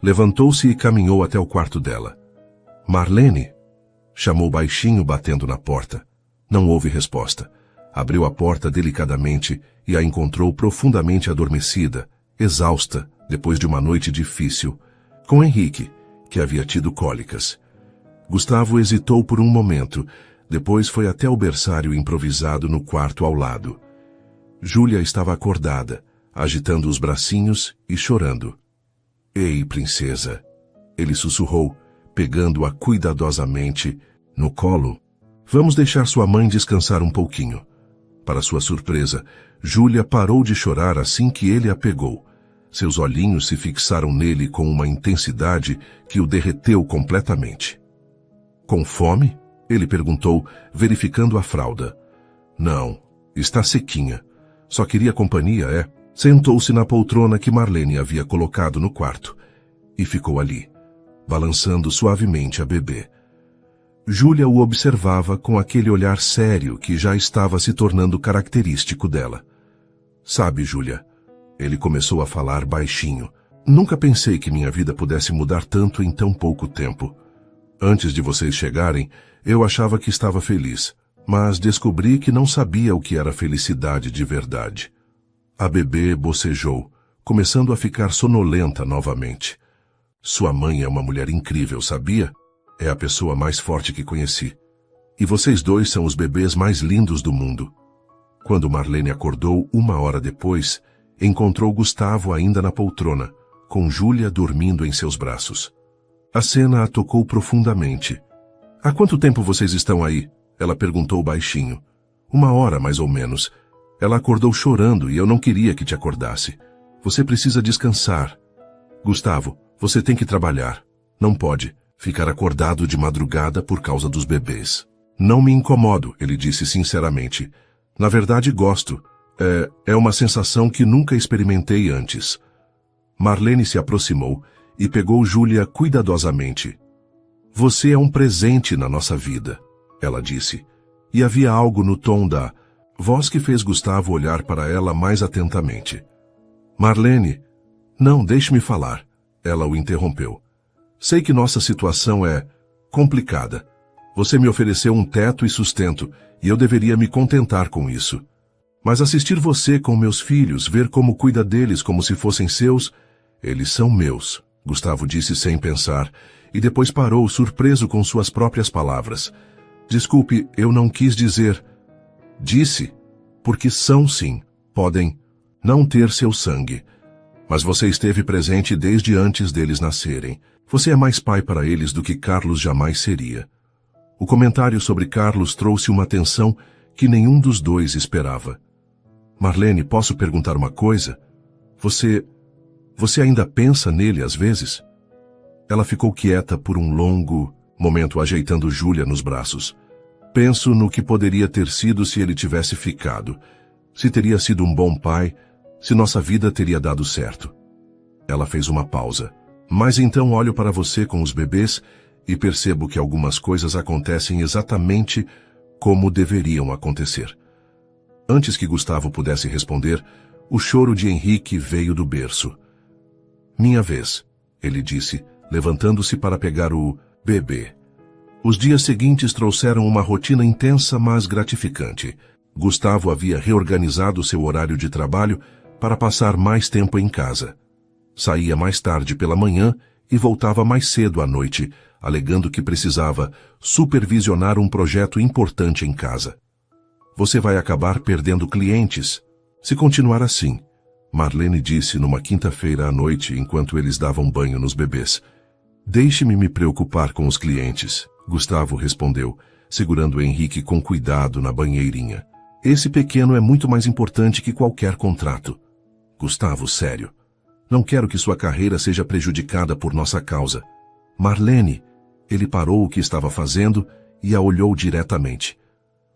Levantou-se e caminhou até o quarto dela. Marlene? Chamou baixinho, batendo na porta. Não houve resposta. Abriu a porta delicadamente e a encontrou profundamente adormecida, exausta, depois de uma noite difícil, com Henrique, que havia tido cólicas. Gustavo hesitou por um momento, depois foi até o berçário improvisado no quarto ao lado. Júlia estava acordada, agitando os bracinhos e chorando. Ei, princesa! Ele sussurrou, pegando-a cuidadosamente no colo. Vamos deixar sua mãe descansar um pouquinho. Para sua surpresa, Júlia parou de chorar assim que ele a pegou. Seus olhinhos se fixaram nele com uma intensidade que o derreteu completamente. Com fome? Ele perguntou, verificando a fralda. Não, está sequinha. Só queria companhia, é? Sentou-se na poltrona que Marlene havia colocado no quarto e ficou ali, balançando suavemente a bebê. Júlia o observava com aquele olhar sério que já estava se tornando característico dela. Sabe, Júlia, ele começou a falar baixinho. Nunca pensei que minha vida pudesse mudar tanto em tão pouco tempo. Antes de vocês chegarem, eu achava que estava feliz, mas descobri que não sabia o que era felicidade de verdade. A bebê bocejou, começando a ficar sonolenta novamente. Sua mãe é uma mulher incrível, sabia? É a pessoa mais forte que conheci. E vocês dois são os bebês mais lindos do mundo. Quando Marlene acordou 1 hora depois, encontrou Gustavo ainda na poltrona, com Júlia dormindo em seus braços. A cena a tocou profundamente. Há quanto tempo vocês estão aí? Ela perguntou baixinho. 1 hora, mais ou menos. Ela acordou chorando e eu não queria que te acordasse. Você precisa descansar. Gustavo, você tem que trabalhar. Não pode ficar acordado de madrugada por causa dos bebês. Não me incomodo, ele disse sinceramente. Na verdade, gosto. É uma sensação que nunca experimentei antes. Marlene se aproximou e pegou Júlia cuidadosamente. Você é um presente na nossa vida, ela disse. E havia algo no tom da voz que fez Gustavo olhar para ela mais atentamente. Marlene, não, deixe-me falar. Ela o interrompeu. Sei que nossa situação é complicada. Você me ofereceu um teto e sustento, e eu deveria me contentar com isso. Mas assistir você com meus filhos, ver como cuida deles como se fossem seus... Eles são meus, Gustavo disse sem pensar, e depois parou, surpreso com suas próprias palavras. Desculpe, eu não quis dizer. Disse, porque são sim, podem não ter seu sangue. Mas você esteve presente desde antes deles nascerem. Você é mais pai para eles do que Carlos jamais seria. O comentário sobre Carlos trouxe uma atenção que nenhum dos dois esperava. Marlene, posso perguntar uma coisa? Você ainda pensa nele às vezes? Ela ficou quieta por um longo momento, ajeitando Júlia nos braços. Penso no que poderia ter sido se ele tivesse ficado. Se teria sido um bom pai, se nossa vida teria dado certo. Ela fez uma pausa. Mas então olho para você com os bebês e percebo que algumas coisas acontecem exatamente como deveriam acontecer. Antes que Gustavo pudesse responder, o choro de Henrique veio do berço. Minha vez, ele disse, levantando-se para pegar o bebê. Os dias seguintes trouxeram uma rotina intensa, mas gratificante. Gustavo havia reorganizado seu horário de trabalho para passar mais tempo em casa. Saía mais tarde pela manhã e voltava mais cedo à noite, alegando que precisava supervisionar um projeto importante em casa. Você vai acabar perdendo clientes se continuar assim, Marlene disse numa quinta-feira à noite enquanto eles davam banho nos bebês. Deixe-me me preocupar com os clientes, Gustavo respondeu, segurando Henrique com cuidado na banheirinha. Esse pequeno é muito mais importante que qualquer contrato. Gustavo, sério. Não quero que sua carreira seja prejudicada por nossa causa. Marlene, ele parou o que estava fazendo e a olhou diretamente.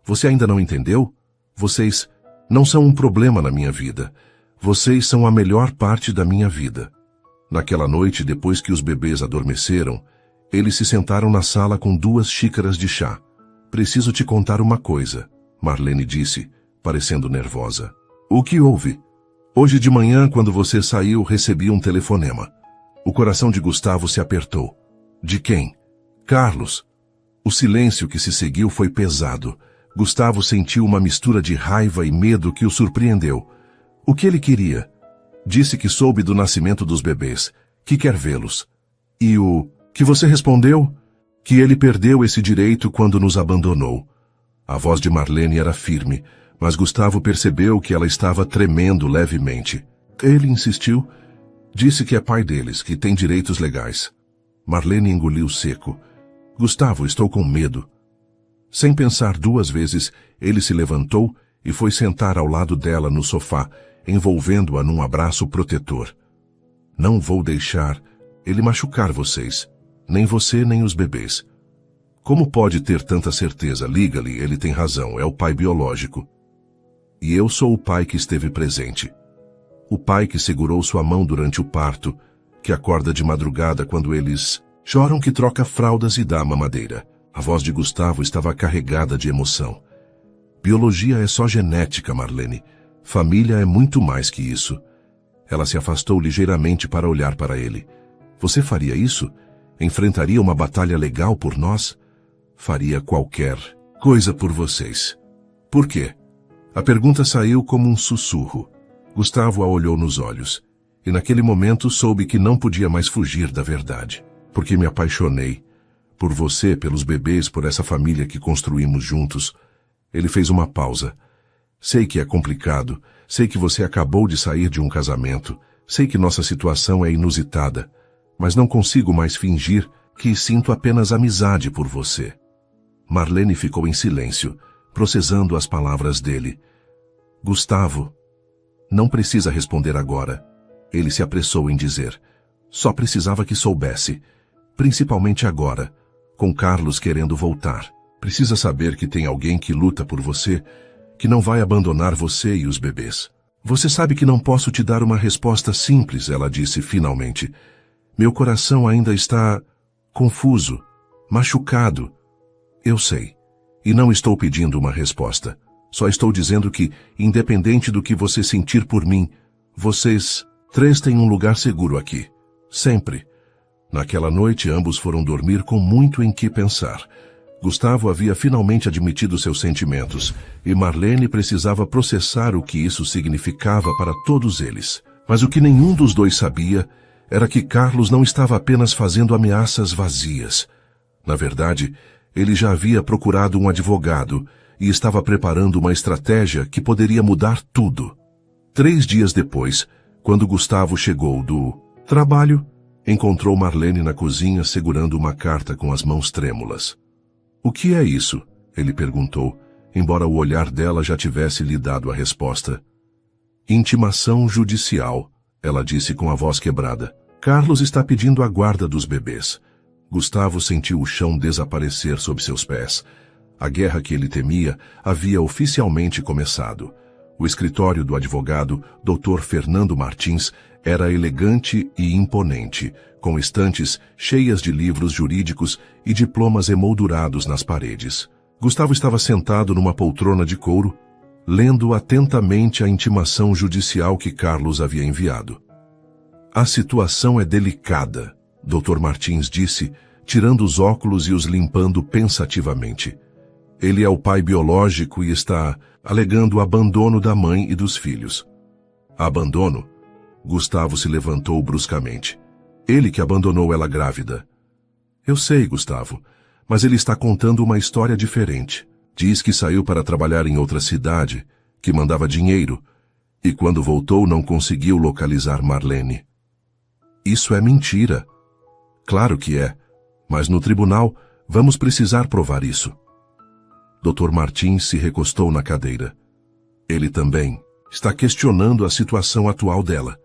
Você ainda não entendeu? Vocês não são um problema na minha vida. Vocês são a melhor parte da minha vida. Naquela noite, depois que os bebês adormeceram, eles se sentaram na sala com 2 xícaras de chá. Preciso te contar uma coisa, Marlene disse, parecendo nervosa. O que houve? Hoje de manhã, quando você saiu, recebi um telefonema. O coração de Gustavo se apertou. De quem? Carlos. O silêncio que se seguiu foi pesado. Gustavo sentiu uma mistura de raiva e medo que o surpreendeu. O que ele queria? Disse que soube do nascimento dos bebês, que quer vê-los. E o que você respondeu? Que ele perdeu esse direito quando nos abandonou. A voz de Marlene era firme, mas Gustavo percebeu que ela estava tremendo levemente. Ele insistiu. Disse que é pai deles, que tem direitos legais. Marlene engoliu seco. Gustavo, estou com medo. Sem pensar 2 vezes, ele se levantou e foi sentar ao lado dela no sofá, envolvendo-a num abraço protetor. Não vou deixar ele machucar vocês, nem você nem os bebês. Como pode ter tanta certeza? Liga-lhe, ele tem razão, é o pai biológico. E eu sou o pai que esteve presente. O pai que segurou sua mão durante o parto, que acorda de madrugada quando eles choram, que troca fraldas e dá mamadeira. A voz de Gustavo estava carregada de emoção. Biologia é só genética, Marlene. Família é muito mais que isso. Ela se afastou ligeiramente para olhar para ele. Você faria isso? Enfrentaria uma batalha legal por nós? Faria qualquer coisa por vocês. Por quê? A pergunta saiu como um sussurro. Gustavo a olhou nos olhos. E naquele momento soube que não podia mais fugir da verdade. Porque me apaixonei. Por você, pelos bebês, por essa família que construímos juntos. Ele fez uma pausa. Sei que é complicado. Sei que você acabou de sair de um casamento. Sei que nossa situação é inusitada. Mas não consigo mais fingir que sinto apenas amizade por você. Marlene ficou em silêncio, processando as palavras dele. Gustavo, não precisa responder agora. Ele se apressou em dizer. Só precisava que soubesse. Principalmente agora, com Carlos querendo voltar. Precisa saber que tem alguém que luta por você, que não vai abandonar você e os bebês. Você sabe que não posso te dar uma resposta simples, ela disse finalmente. Meu coração ainda está confuso, machucado. Eu sei. E não estou pedindo uma resposta. Só estou dizendo que, independente do que você sentir por mim, vocês 3 têm um lugar seguro aqui. Sempre. Naquela noite, ambos foram dormir com muito em que pensar. Gustavo havia finalmente admitido seus sentimentos, e Marlene precisava processar o que isso significava para todos eles. Mas o que nenhum dos dois sabia era que Carlos não estava apenas fazendo ameaças vazias. Na verdade, Ele já havia procurado um advogado e estava preparando uma estratégia que poderia mudar tudo. 3 dias depois, quando Gustavo chegou do trabalho, encontrou Marlene na cozinha segurando uma carta com as mãos trêmulas. "O que é isso?" ele perguntou, embora o olhar dela já tivesse lhe dado a resposta. "Intimação judicial", ela disse com a voz quebrada. "Carlos está pedindo a guarda dos bebês." Gustavo sentiu o chão desaparecer sob seus pés. A guerra que ele temia havia oficialmente começado. O escritório do advogado, Dr. Fernando Martins, era elegante e imponente, com estantes cheias de livros jurídicos e diplomas emoldurados nas paredes. Gustavo estava sentado numa poltrona de couro, lendo atentamente a intimação judicial que Carlos havia enviado. "A situação é delicada", Dr. Martins disse, tirando os óculos e os limpando pensativamente. "Ele é o pai biológico e está alegando o abandono da mãe e dos filhos." "Abandono?" Gustavo se levantou bruscamente. "Ele que abandonou ela grávida." "Eu sei, Gustavo, mas ele está contando uma história diferente. Diz que saiu para trabalhar em outra cidade, que mandava dinheiro, e quando voltou não conseguiu localizar Marlene." "Isso é mentira." "Claro que é, mas no tribunal vamos precisar provar isso." Dr. Martins se recostou na cadeira. Ele também está questionando a situação atual dela,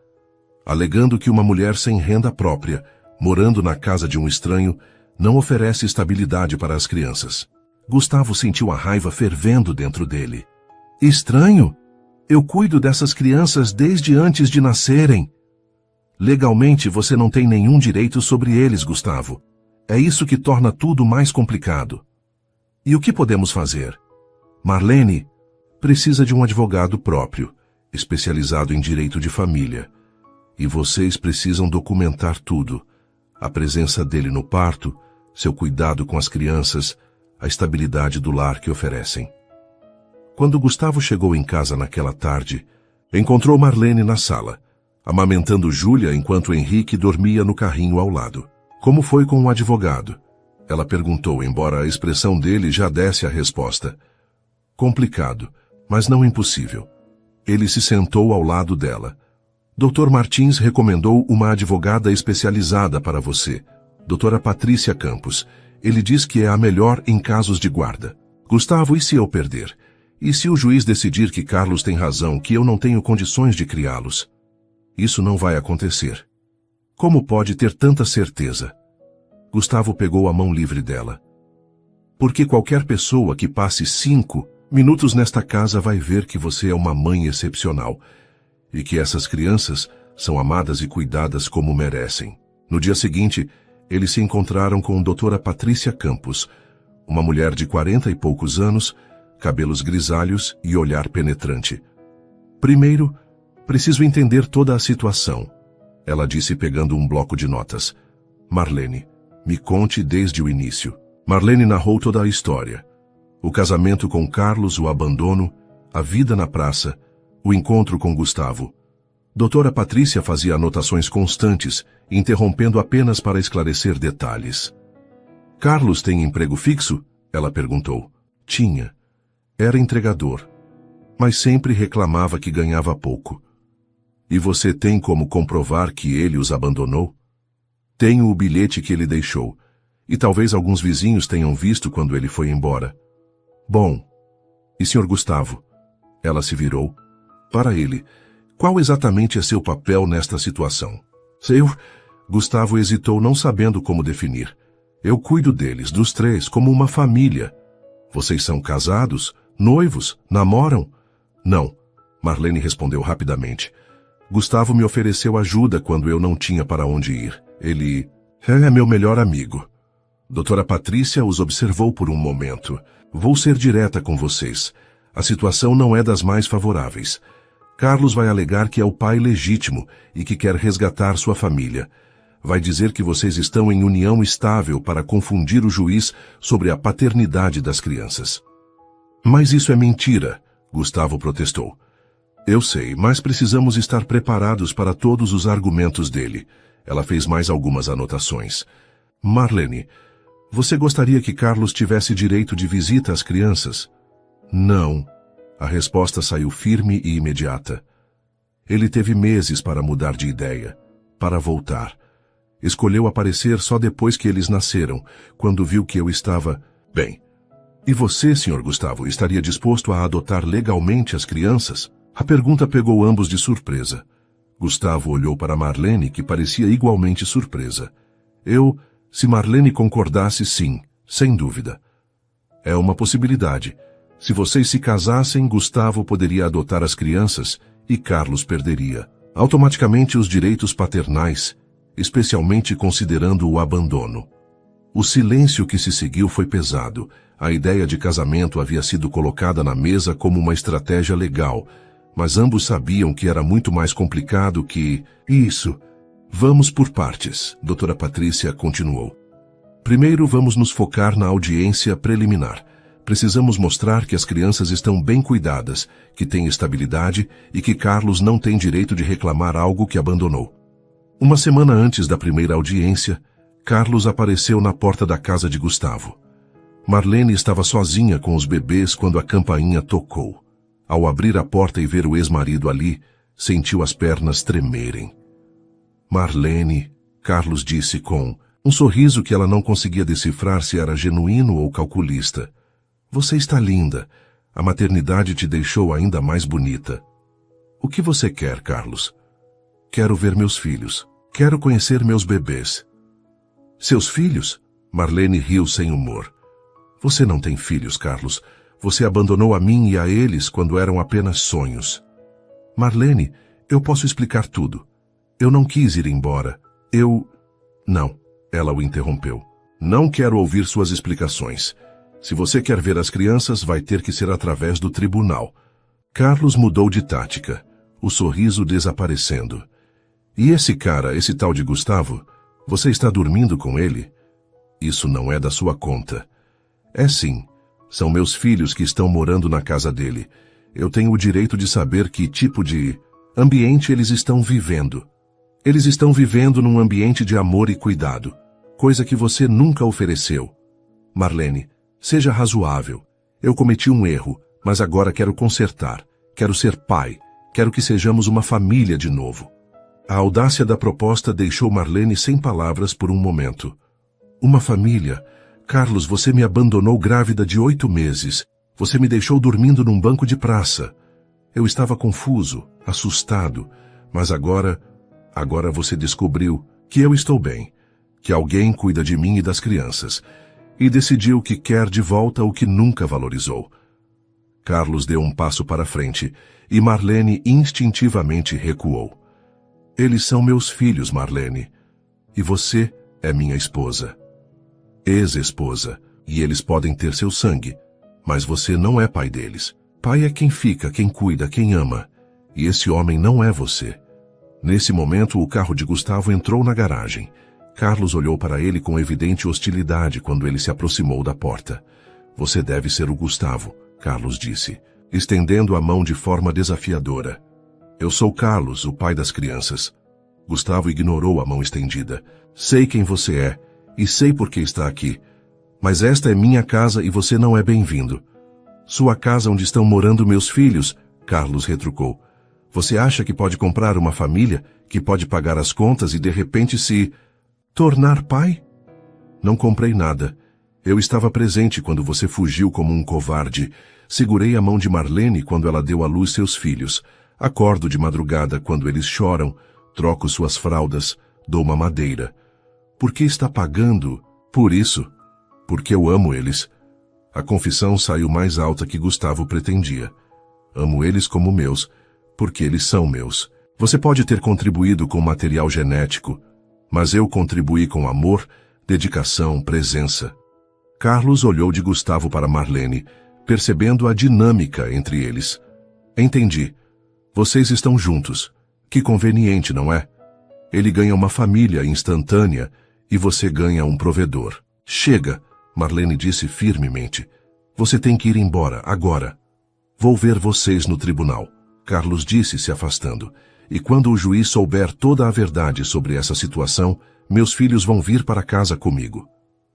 alegando que uma mulher sem renda própria, morando na casa de um estranho, não oferece estabilidade para as crianças. Gustavo sentiu a raiva fervendo dentro dele. "Estranho? Eu cuido dessas crianças desde antes de nascerem." "Legalmente você não tem nenhum direito sobre eles, Gustavo. É isso que torna tudo mais complicado." "E o que podemos fazer?" "Marlene precisa de um advogado próprio, especializado em direito de família. E vocês precisam documentar tudo. A presença dele no parto, seu cuidado com as crianças, a estabilidade do lar que oferecem." Quando Gustavo chegou em casa naquela tarde, encontrou Marlene na sala, amamentando Júlia enquanto Henrique dormia no carrinho ao lado. "Como foi com o advogado?" ela perguntou, embora a expressão dele já desse a resposta. "Complicado, mas não impossível." Ele se sentou ao lado dela. "Dr. Martins recomendou uma advogada especializada para você, Dra. Patrícia Campos. Ele diz que é a melhor em casos de guarda." "Gustavo, e se eu perder? E se o juiz decidir que Carlos tem razão, que eu não tenho condições de criá-los?" "Isso não vai acontecer." "Como pode ter tanta certeza?" Gustavo pegou a mão livre dela. "Porque qualquer pessoa que passe 5 minutos nesta casa vai ver que você é uma mãe excepcional e que essas crianças são amadas e cuidadas como merecem." No dia seguinte, eles se encontraram com a Dra. Patrícia Campos, uma mulher de 40 e poucos anos, cabelos grisalhos e olhar penetrante. "Primeiro, preciso entender toda a situação", ela disse pegando um bloco de notas. "Marlene, me conte desde o início." Marlene narrou toda a história. O casamento com Carlos, o abandono, a vida na praça, o encontro com Gustavo. Doutora Patrícia fazia anotações constantes, interrompendo apenas para esclarecer detalhes. "Carlos tem emprego fixo?" ela perguntou. "Tinha. Era entregador, mas sempre reclamava que ganhava pouco." "E você tem como comprovar que ele os abandonou?" "Tenho o bilhete que ele deixou, e talvez alguns vizinhos tenham visto quando ele foi embora." "Bom, e Sr. Gustavo?" Ela se virou. "Para ele, qual exatamente é seu papel nesta situação?" "Seu..." Gustavo hesitou, não sabendo como definir. "Eu cuido deles, dos 3, como uma família." "Vocês são casados? Noivos? Namoram?" "Não," Marlene respondeu rapidamente. "Gustavo me ofereceu ajuda quando eu não tinha para onde ir. Ele é meu melhor amigo." Doutora Patrícia os observou por um momento. "Vou ser direta com vocês. A situação não é das mais favoráveis. Carlos vai alegar que é o pai legítimo e que quer resgatar sua família. Vai dizer que vocês estão em união estável para confundir o juiz sobre a paternidade das crianças." "Mas isso é mentira", Gustavo protestou. "Eu sei, mas precisamos estar preparados para todos os argumentos dele." Ela fez mais algumas anotações. "Marlene, Você gostaria que Carlos tivesse direito de visita às crianças? Não. A resposta saiu firme e imediata. Ele teve meses para mudar de ideia, para voltar. Escolheu aparecer só depois que eles nasceram, quando viu que eu estava bem. E você, Sr. Gustavo, estaria disposto a adotar legalmente as crianças? A pergunta pegou ambos de surpresa. Gustavo olhou para Marlene, que parecia igualmente surpresa. Se Marlene concordasse, sim, sem dúvida. É uma possibilidade. Se vocês se casassem, Gustavo poderia adotar as crianças e Carlos perderia automaticamente os direitos paternais, especialmente considerando o abandono. O silêncio que se seguiu foi pesado. A ideia de casamento havia sido colocada na mesa como uma estratégia legal, mas ambos sabiam que era muito mais complicado que isso. Vamos por partes, Dra. Patrícia continuou. Primeiro vamos nos focar na audiência preliminar. Precisamos mostrar que as crianças estão bem cuidadas, que têm estabilidade e que Carlos não tem direito de reclamar algo que abandonou. Uma semana antes da primeira audiência, Carlos apareceu na porta da casa de Gustavo. Marlene estava sozinha com os bebês quando a campainha tocou. Ao abrir a porta e ver o ex-marido ali, sentiu as pernas tremerem. Marlene, Carlos disse com um sorriso que ela não conseguia decifrar se era genuíno ou calculista. Você está linda. A maternidade te deixou ainda mais bonita. O que você quer, Carlos? Quero ver meus filhos. Quero conhecer meus bebês. Seus filhos? Marlene riu sem humor. Você não tem filhos, Carlos. Você abandonou a mim e a eles quando eram apenas sonhos. Marlene, eu posso explicar tudo. Eu não quis ir embora. Não, ela o interrompeu. Não quero ouvir suas explicações. Se você quer ver as crianças, vai ter que ser através do tribunal. Carlos mudou de tática, o sorriso desaparecendo. E esse cara, esse tal de Gustavo, você está dormindo com ele? Isso não é da sua conta. É sim. São meus filhos que estão morando na casa dele. Eu tenho o direito de saber que tipo de ambiente eles estão vivendo. Eles estão vivendo num ambiente de amor e cuidado, coisa que você nunca ofereceu. Marlene, seja razoável. Eu cometi um erro, mas agora quero consertar. Quero ser pai. Quero que sejamos uma família de novo. A audácia da proposta deixou Marlene sem palavras por um momento. Uma família? Carlos, você me abandonou grávida de 8 meses. Você me deixou dormindo num banco de praça. Eu estava confuso, assustado, mas agora você descobriu que eu estou bem, que alguém cuida de mim e das crianças, e decidiu que quer de volta o que nunca valorizou. Carlos deu um passo para frente, e Marlene instintivamente recuou. Eles são meus filhos, Marlene, e você é minha esposa. Ex-esposa, e eles podem ter seu sangue, mas você não é pai deles. Pai é quem fica, quem cuida, quem ama, e esse homem não é você. Nesse momento, o carro de Gustavo entrou na garagem. Carlos olhou para ele com evidente hostilidade quando ele se aproximou da porta. Você deve ser o Gustavo, Carlos disse, estendendo a mão de forma desafiadora. Eu sou Carlos, o pai das crianças. Gustavo ignorou a mão estendida. Sei quem você é, e sei por que está aqui. Mas esta é minha casa e você não é bem-vindo. Sua casa onde estão morando meus filhos, Carlos retrucou. Você acha que pode comprar uma família, que pode pagar as contas e de repente se tornar pai? Não comprei nada. Eu estava presente quando você fugiu como um covarde. Segurei a mão de Marlene quando ela deu à luz seus filhos. Acordo de madrugada quando eles choram. Troco suas fraldas. Dou uma madeira. Por que está pagando? Por isso. Porque eu amo eles. A confissão saiu mais alta que Gustavo pretendia. Amo eles como meus, porque eles são meus. Você pode ter contribuído com material genético, mas eu contribuí com amor, dedicação, presença. Carlos olhou de Gustavo para Marlene, percebendo a dinâmica entre eles. Entendi. Vocês estão juntos. Que conveniente, não é? Ele ganha uma família instantânea e você ganha um provedor. Chega, Marlene disse firmemente. Você tem que ir embora, agora. Vou ver vocês no tribunal. Carlos disse, se afastando. E quando o juiz souber toda a verdade sobre essa situação, meus filhos vão vir para casa comigo.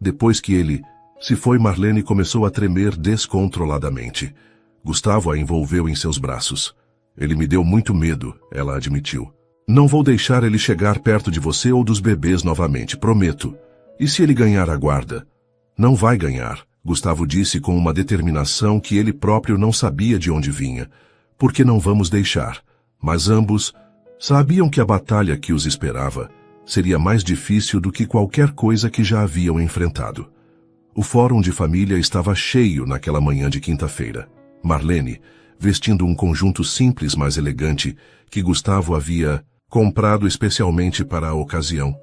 Depois que ele se foi, Marlene começou a tremer descontroladamente. Gustavo a envolveu em seus braços. Ele me deu muito medo, ela admitiu. Não vou deixar ele chegar perto de você ou dos bebês novamente, prometo. E se ele ganhar a guarda? Não vai ganhar, Gustavo disse com uma determinação que ele próprio não sabia de onde vinha. Porque não vamos deixar. Mas ambos sabiam que a batalha que os esperava seria mais difícil do que qualquer coisa que já haviam enfrentado. O fórum de família estava cheio naquela manhã de quinta-feira. Marlene, vestindo um conjunto simples, mas elegante, que Gustavo havia comprado especialmente para a ocasião,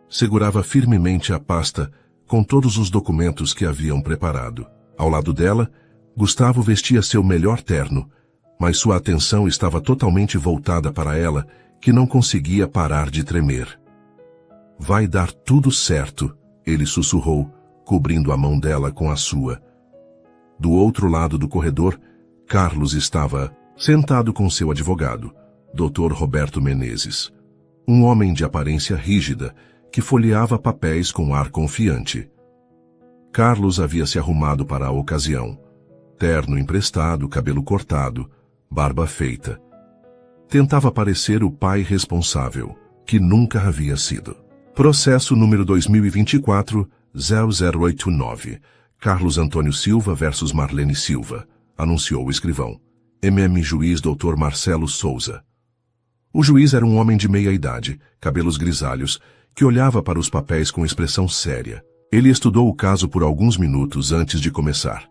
segurava firmemente a pasta com todos os documentos que haviam preparado. Ao lado dela, Gustavo vestia seu melhor terno, mas sua atenção estava totalmente voltada para ela, que não conseguia parar de tremer. Vai dar tudo certo, ele sussurrou, cobrindo a mão dela com a sua. Do outro lado do corredor, Carlos estava sentado com seu advogado, Dr. Roberto Menezes, um homem de aparência rígida que folheava papéis com ar confiante. Carlos havia se arrumado para a ocasião. Terno emprestado, cabelo cortado, barba feita. Tentava parecer o pai responsável, que nunca havia sido. Processo número 2024-0089. Carlos Antônio Silva versus Marlene Silva, anunciou o escrivão. Juiz Dr. Marcelo Souza. O juiz era um homem de meia idade, cabelos grisalhos, que olhava para os papéis com expressão séria. Ele estudou o caso por alguns minutos antes de começar.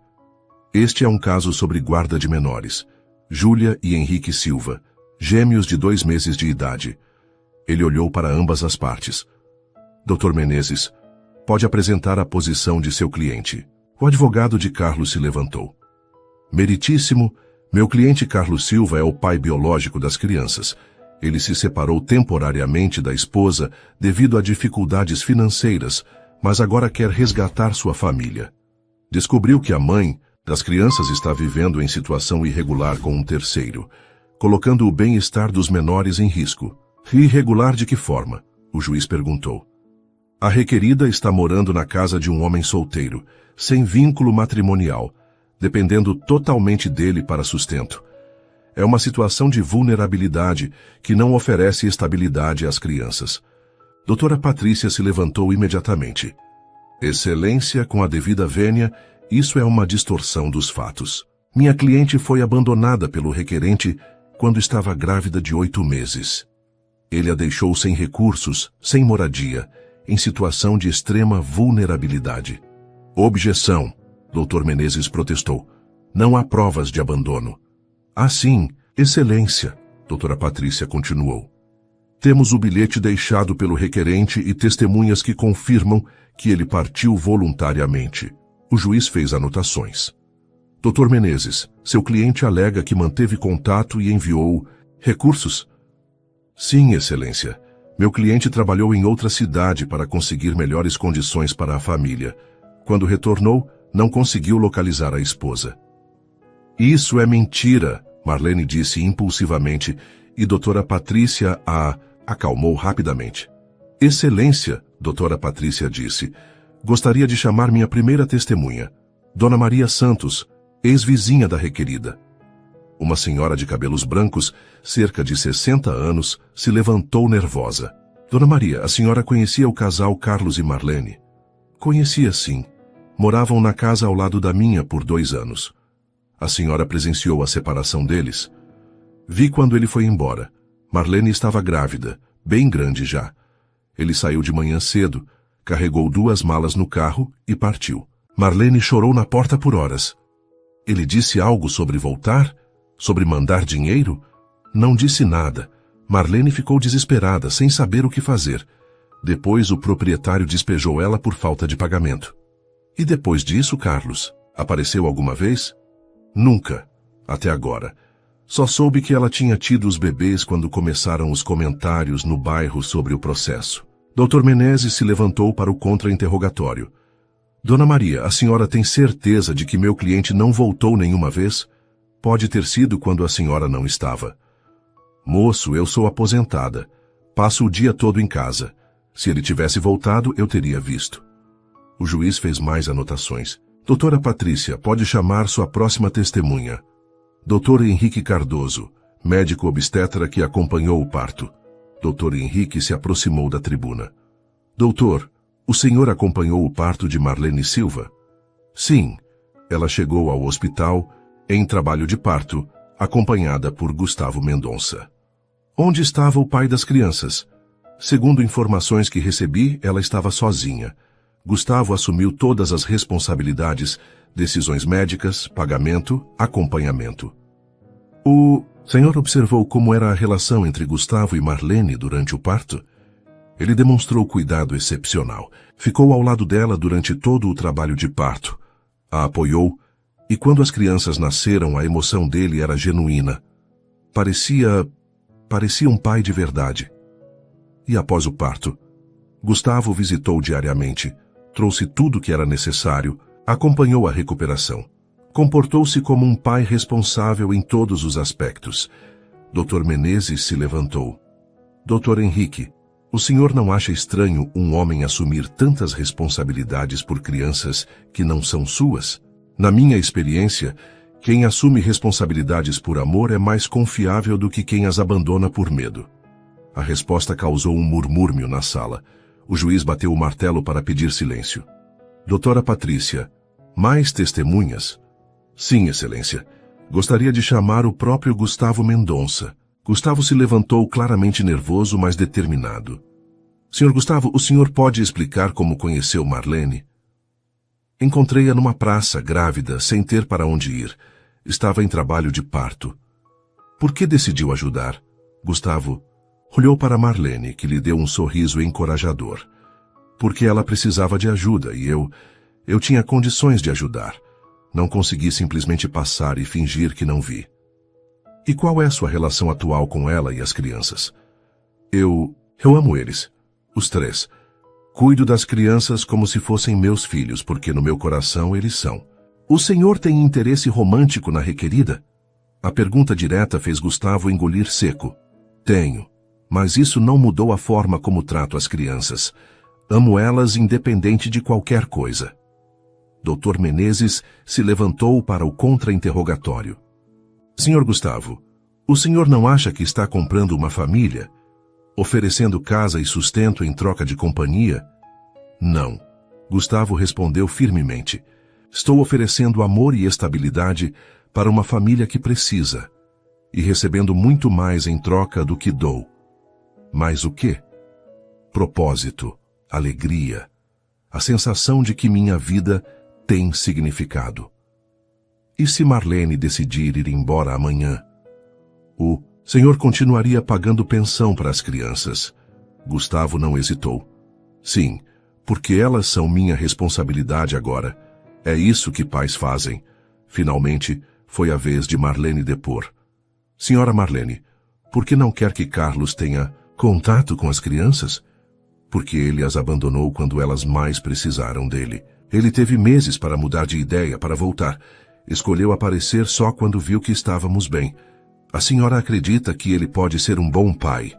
Este é um caso sobre guarda de menores. Júlia e Henrique Silva, gêmeos de 2 meses de idade. Ele olhou para ambas as partes. Dr. Menezes, pode apresentar a posição de seu cliente. O advogado de Carlos se levantou. Meritíssimo, meu cliente Carlos Silva é o pai biológico das crianças. Ele se separou temporariamente da esposa devido a dificuldades financeiras, mas agora quer resgatar sua família. Descobriu que a mãe das crianças está vivendo em situação irregular com um terceiro, colocando o bem-estar dos menores em risco. Irregular de que forma? O juiz perguntou. A requerida está morando na casa de um homem solteiro, sem vínculo matrimonial, dependendo totalmente dele para sustento. É uma situação de vulnerabilidade que não oferece estabilidade às crianças. Doutora Patrícia se levantou imediatamente. Excelência, com a devida vênia, isso é uma distorção dos fatos. Minha cliente foi abandonada pelo requerente quando estava grávida de 8 meses. Ele a deixou sem recursos, sem moradia, em situação de extrema vulnerabilidade. Objeção, Dr. Menezes protestou. Não há provas de abandono. Sim, excelência, doutora Patrícia continuou. Temos o bilhete deixado pelo requerente e testemunhas que confirmam que ele partiu voluntariamente. O juiz fez anotações. Dr. Menezes, seu cliente alega que manteve contato e enviou recursos? Sim, excelência. Meu cliente trabalhou em outra cidade para conseguir melhores condições para a família. Quando retornou, não conseguiu localizar a esposa. Isso é mentira, Marlene disse impulsivamente, e doutora Patrícia a acalmou rapidamente. Excelência, doutora Patrícia disse, gostaria de chamar minha primeira testemunha, Dona Maria Santos, ex-vizinha da requerida. Uma senhora de cabelos brancos, cerca de 60 anos, se levantou nervosa. Dona Maria, a senhora conhecia o casal Carlos e Marlene? Conhecia, sim. Moravam na casa ao lado da minha por 2 anos. A senhora presenciou a separação deles? Vi quando ele foi embora. Marlene estava grávida, bem grande já. Ele saiu de manhã cedo, carregou 2 malas no carro e partiu. Marlene chorou na porta por horas. Ele disse algo sobre voltar? Sobre mandar dinheiro? Não disse nada. Marlene ficou desesperada, sem saber o que fazer. Depois o proprietário despejou ela por falta de pagamento. E depois disso, Carlos, apareceu alguma vez? Nunca, até agora. Só soube que ela tinha tido os bebês quando começaram os comentários no bairro sobre o processo. Dr. Menezes se levantou para o contra-interrogatório. Dona Maria, a senhora tem certeza de que meu cliente não voltou nenhuma vez? Pode ter sido quando a senhora não estava. Moço, eu sou aposentada. Passo o dia todo em casa. Se ele tivesse voltado, eu teria visto. O juiz fez mais anotações. Doutora Patrícia, pode chamar sua próxima testemunha. Doutor Henrique Cardoso, médico obstetra que acompanhou o parto. Doutor Henrique se aproximou da tribuna. Doutor, o senhor acompanhou o parto de Marlene Silva? Sim. Ela chegou ao hospital em trabalho de parto, acompanhada por Gustavo Mendonça. Onde estava o pai das crianças? Segundo informações que recebi, ela estava sozinha. Gustavo assumiu todas as responsabilidades, decisões médicas, pagamento, acompanhamento. O senhor observou como era a relação entre Gustavo e Marlene durante o parto? Ele demonstrou cuidado excepcional. Ficou ao lado dela durante todo o trabalho de parto. A apoiou, e quando as crianças nasceram, a emoção dele era genuína. Parecia um pai de verdade. E após o parto, Gustavo visitou diariamente, trouxe tudo o que era necessário, acompanhou a recuperação. Comportou-se como um pai responsável em todos os aspectos. Dr. Menezes se levantou. Dr. Henrique, o senhor não acha estranho um homem assumir tantas responsabilidades por crianças que não são suas? Na minha experiência, quem assume responsabilidades por amor é mais confiável do que quem as abandona por medo. A resposta causou um murmúrio na sala. O juiz bateu o martelo para pedir silêncio. Doutora Patrícia, mais testemunhas? Sim, excelência. Gostaria de chamar o próprio Gustavo Mendonça. Gustavo se levantou claramente nervoso, mas determinado. Senhor Gustavo, o senhor pode explicar como conheceu Marlene? Encontrei-a numa praça, grávida, sem ter para onde ir. Estava em trabalho de parto. Por que decidiu ajudar? Gustavo olhou para Marlene, que lhe deu um sorriso encorajador. Porque ela precisava de ajuda e eu tinha condições de ajudar. Não consegui simplesmente passar e fingir que não vi. E qual é a sua relação atual com ela e as crianças? Eu amo eles, os três. Cuido das crianças como se fossem meus filhos, porque no meu coração eles são. O senhor tem interesse romântico na requerida? A pergunta direta fez Gustavo engolir seco. Tenho, mas isso não mudou a forma como trato as crianças. Amo elas independente de qualquer coisa. Dr. Menezes se levantou para o contra-interrogatório. Senhor Gustavo, o senhor não acha que está comprando uma família, oferecendo casa e sustento em troca de companhia? Não. Gustavo respondeu firmemente. Estou oferecendo amor e estabilidade para uma família que precisa, e recebendo muito mais em troca do que dou. Mas o quê? Propósito, alegria, a sensação de que minha vida tem significado. E se Marlene decidir ir embora amanhã? O senhor continuaria pagando pensão para as crianças. Gustavo não hesitou. Sim, porque elas são minha responsabilidade agora. É isso que pais fazem. Finalmente, foi a vez de Marlene depor. Senhora Marlene, por que não quer que Carlos tenha contato com as crianças? Porque ele as abandonou quando elas mais precisaram dele. Ele teve meses para mudar de ideia, para voltar. Escolheu aparecer só quando viu que estávamos bem. A senhora acredita que ele pode ser um bom pai?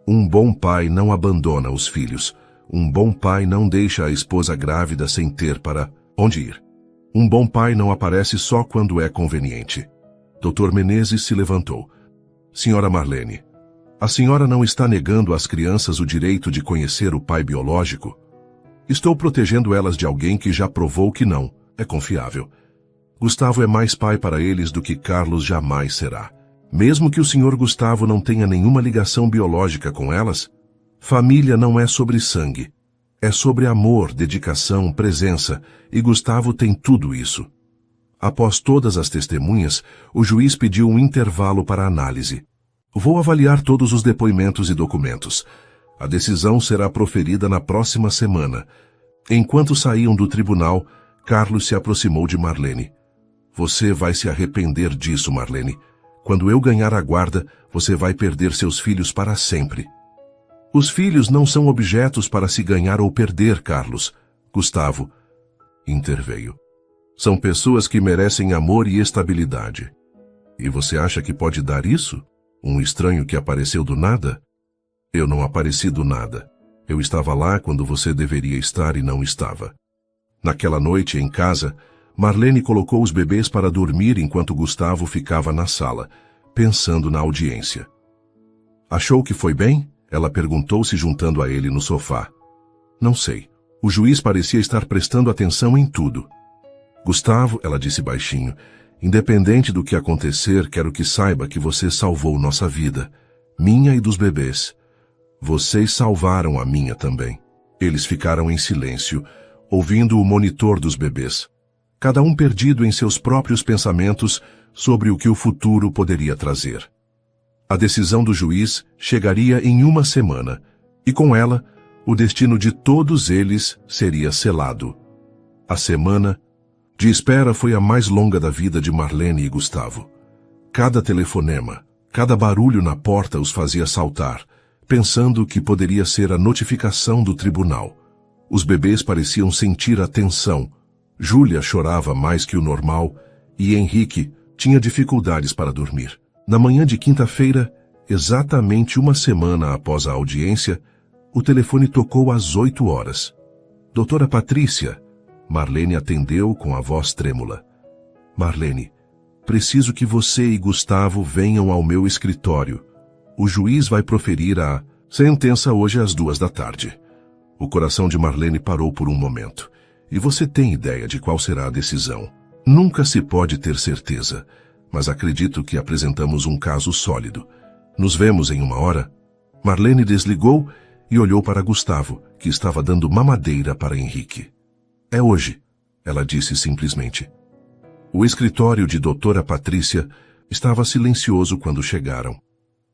Um bom pai não abandona os filhos. Um bom pai não deixa a esposa grávida sem ter para onde ir. Um bom pai não aparece só quando é conveniente. Dr. Menezes se levantou. Senhora Marlene, a senhora não está negando às crianças o direito de conhecer o pai biológico? Estou protegendo elas de alguém que já provou que não é confiável. Gustavo é mais pai para eles do que Carlos jamais será. Mesmo que o senhor Gustavo não tenha nenhuma ligação biológica com elas, família não é sobre sangue. É sobre amor, dedicação, presença, e Gustavo tem tudo isso. Após todas as testemunhas, o juiz pediu um intervalo para análise. Vou avaliar todos os depoimentos e documentos. A decisão será proferida na próxima semana. Enquanto saíam do tribunal, Carlos se aproximou de Marlene. Você vai se arrepender disso, Marlene. Quando eu ganhar a guarda, você vai perder seus filhos para sempre. Os filhos não são objetos para se ganhar ou perder, Carlos. Gustavo interveio. São pessoas que merecem amor e estabilidade. E você acha que pode dar isso? Um estranho que apareceu do nada? Eu não apareci do nada. Eu estava lá quando você deveria estar e não estava. Naquela noite, em casa, Marlene colocou os bebês para dormir enquanto Gustavo ficava na sala, pensando na audiência. Achou que foi bem? Ela perguntou, se juntando a ele no sofá. Não sei. O juiz parecia estar prestando atenção em tudo. Gustavo, ela disse baixinho, independente do que acontecer, quero que saiba que você salvou nossa vida, minha e dos bebês. Vocês salvaram a minha também. Eles ficaram em silêncio, ouvindo o monitor dos bebês, cada um perdido em seus próprios pensamentos sobre o que o futuro poderia trazer. A decisão do juiz chegaria em uma semana, e com ela, o destino de todos eles seria selado. A semana de espera foi a mais longa da vida de Marlene e Gustavo. Cada telefonema, cada barulho na porta os fazia saltar, pensando que poderia ser a notificação do tribunal. Os bebês pareciam sentir a tensão. Júlia chorava mais que o normal e Henrique tinha dificuldades para dormir. Na manhã de quinta-feira, exatamente uma semana após a audiência, o telefone tocou às 8 horas. Doutora Patrícia, Marlene atendeu com a voz trêmula. Marlene, preciso que você e Gustavo venham ao meu escritório. O juiz vai proferir a sentença hoje às 2 da tarde. O coração de Marlene parou por um momento. E você tem ideia de qual será a decisão? Nunca se pode ter certeza, mas acredito que apresentamos um caso sólido. Nos vemos em 1 hora? Marlene desligou e olhou para Gustavo, que estava dando mamadeira para Henrique. É hoje, ela disse simplesmente. O escritório de doutora Patrícia estava silencioso quando chegaram.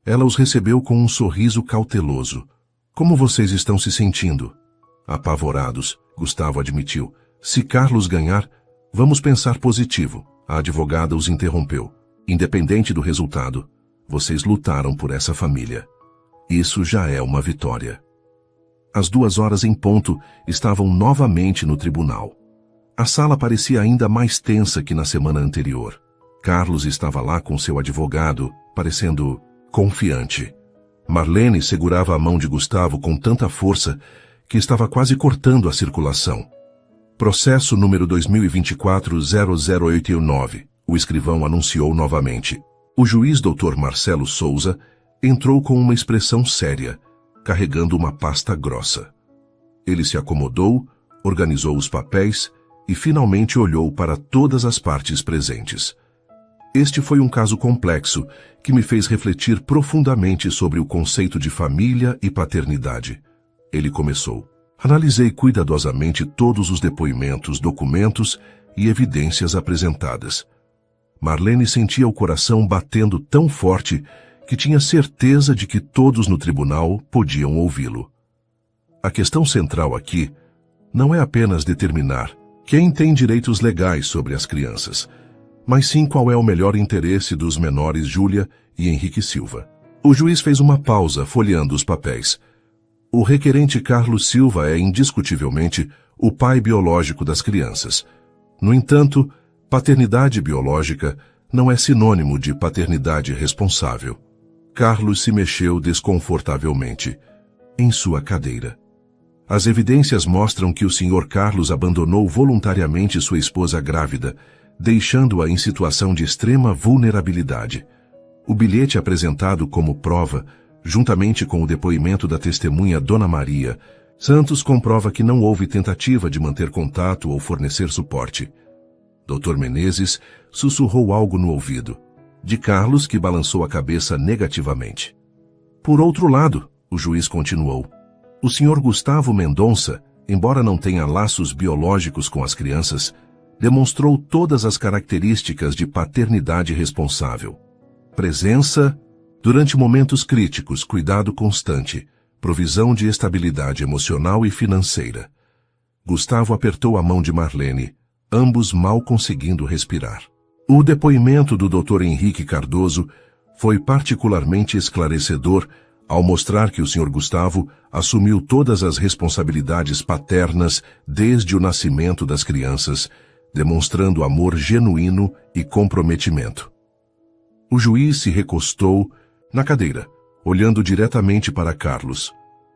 Ela os recebeu com um sorriso cauteloso. Como vocês estão se sentindo? Apavorados, Gustavo admitiu. Se Carlos ganhar, vamos pensar positivo. A advogada os interrompeu. Independente do resultado, vocês lutaram por essa família. Isso já é uma vitória. Às 2 horas em ponto, estavam novamente no tribunal. A sala parecia ainda mais tensa que na semana anterior. Carlos estava lá com seu advogado, parecendo confiante. Marlene segurava a mão de Gustavo com tanta força que estava quase cortando a circulação. Processo número 2024-00889, o escrivão anunciou novamente. O juiz Dr. Marcelo Souza entrou com uma expressão séria, carregando uma pasta grossa. Ele se acomodou, organizou os papéis e finalmente olhou para todas as partes presentes. Este foi um caso complexo que me fez refletir profundamente sobre o conceito de família e paternidade. Ele começou. Analisei cuidadosamente todos os depoimentos, documentos e evidências apresentadas. Marlene sentia o coração batendo tão forte que tinha certeza de que todos no tribunal podiam ouvi-lo. A questão central aqui não é apenas determinar quem tem direitos legais sobre as crianças, mas sim qual é o melhor interesse dos menores Júlia e Henrique Silva. O juiz fez uma pausa, folheando os papéis. O requerente Carlos Silva é indiscutivelmente o pai biológico das crianças. No entanto, paternidade biológica não é sinônimo de paternidade responsável. Carlos se mexeu desconfortavelmente em sua cadeira. As evidências mostram que o Sr. Carlos abandonou voluntariamente sua esposa grávida, deixando-a em situação de extrema vulnerabilidade. O bilhete apresentado como prova, juntamente com o depoimento da testemunha Dona Maria Santos, comprova que não houve tentativa de manter contato ou fornecer suporte. Dr. Menezes sussurrou algo no ouvido de Carlos, que balançou a cabeça negativamente. Por outro lado, o juiz continuou, o Sr. Gustavo Mendonça, embora não tenha laços biológicos com as crianças, demonstrou todas as características de paternidade responsável. Presença durante momentos críticos, cuidado constante, provisão de estabilidade emocional e financeira. Gustavo apertou a mão de Marlene, ambos mal conseguindo respirar. O depoimento do Dr. Henrique Cardoso foi particularmente esclarecedor ao mostrar que o Sr. Gustavo assumiu todas as responsabilidades paternas desde o nascimento das crianças, demonstrando amor genuíno e comprometimento. O juiz se recostou na cadeira, olhando diretamente para Carlos.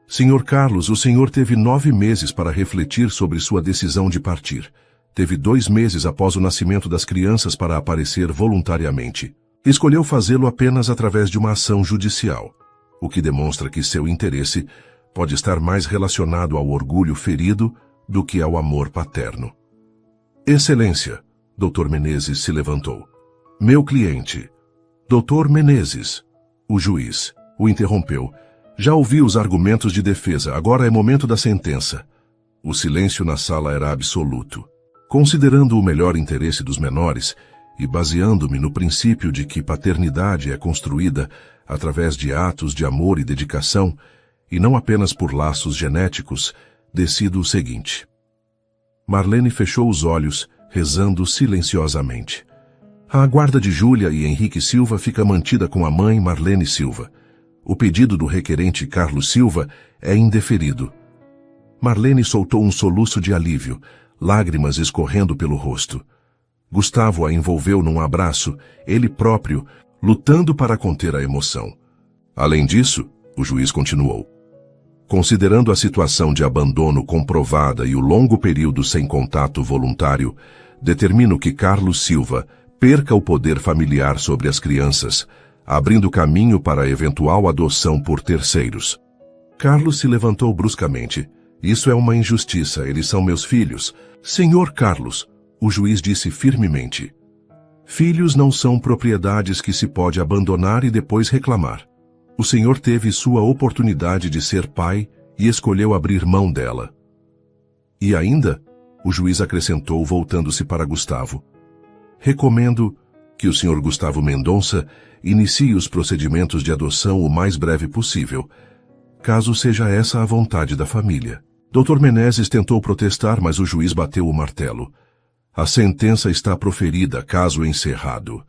Senhor Carlos, o senhor teve 9 meses para refletir sobre sua decisão de partir. Teve 2 meses após o nascimento das crianças para aparecer voluntariamente. Escolheu fazê-lo apenas através de uma ação judicial, o que demonstra que seu interesse pode estar mais relacionado ao orgulho ferido do que ao amor paterno. Excelência, Dr. Menezes se levantou. Meu cliente. Dr. Menezes, o juiz, o interrompeu. Já ouvi os argumentos de defesa, agora é momento da sentença. O silêncio na sala era absoluto. Considerando o melhor interesse dos menores, e baseando-me no princípio de que paternidade é construída através de atos de amor e dedicação, e não apenas por laços genéticos, decido o seguinte. Marlene fechou os olhos, rezando silenciosamente. A guarda de Júlia e Henrique Silva fica mantida com a mãe Marlene Silva. O pedido do requerente Carlos Silva é indeferido. Marlene soltou um soluço de alívio, lágrimas escorrendo pelo rosto. Gustavo a envolveu num abraço, ele próprio, lutando para conter a emoção. Além disso, o juiz continuou. Considerando a situação de abandono comprovada e o longo período sem contato voluntário, determino que Carlos Silva perca o poder familiar sobre as crianças, abrindo caminho para a eventual adoção por terceiros. Carlos se levantou bruscamente. Isso é uma injustiça, eles são meus filhos. Senhor Carlos, o juiz disse firmemente. Filhos não são propriedades que se pode abandonar e depois reclamar. O senhor teve sua oportunidade de ser pai e escolheu abrir mão dela. E ainda, o juiz acrescentou voltando-se para Gustavo. Recomendo que o senhor Gustavo Mendonça inicie os procedimentos de adoção o mais breve possível, caso seja essa a vontade da família. Dr. Menezes tentou protestar, mas o juiz bateu o martelo. A sentença está proferida, caso encerrado.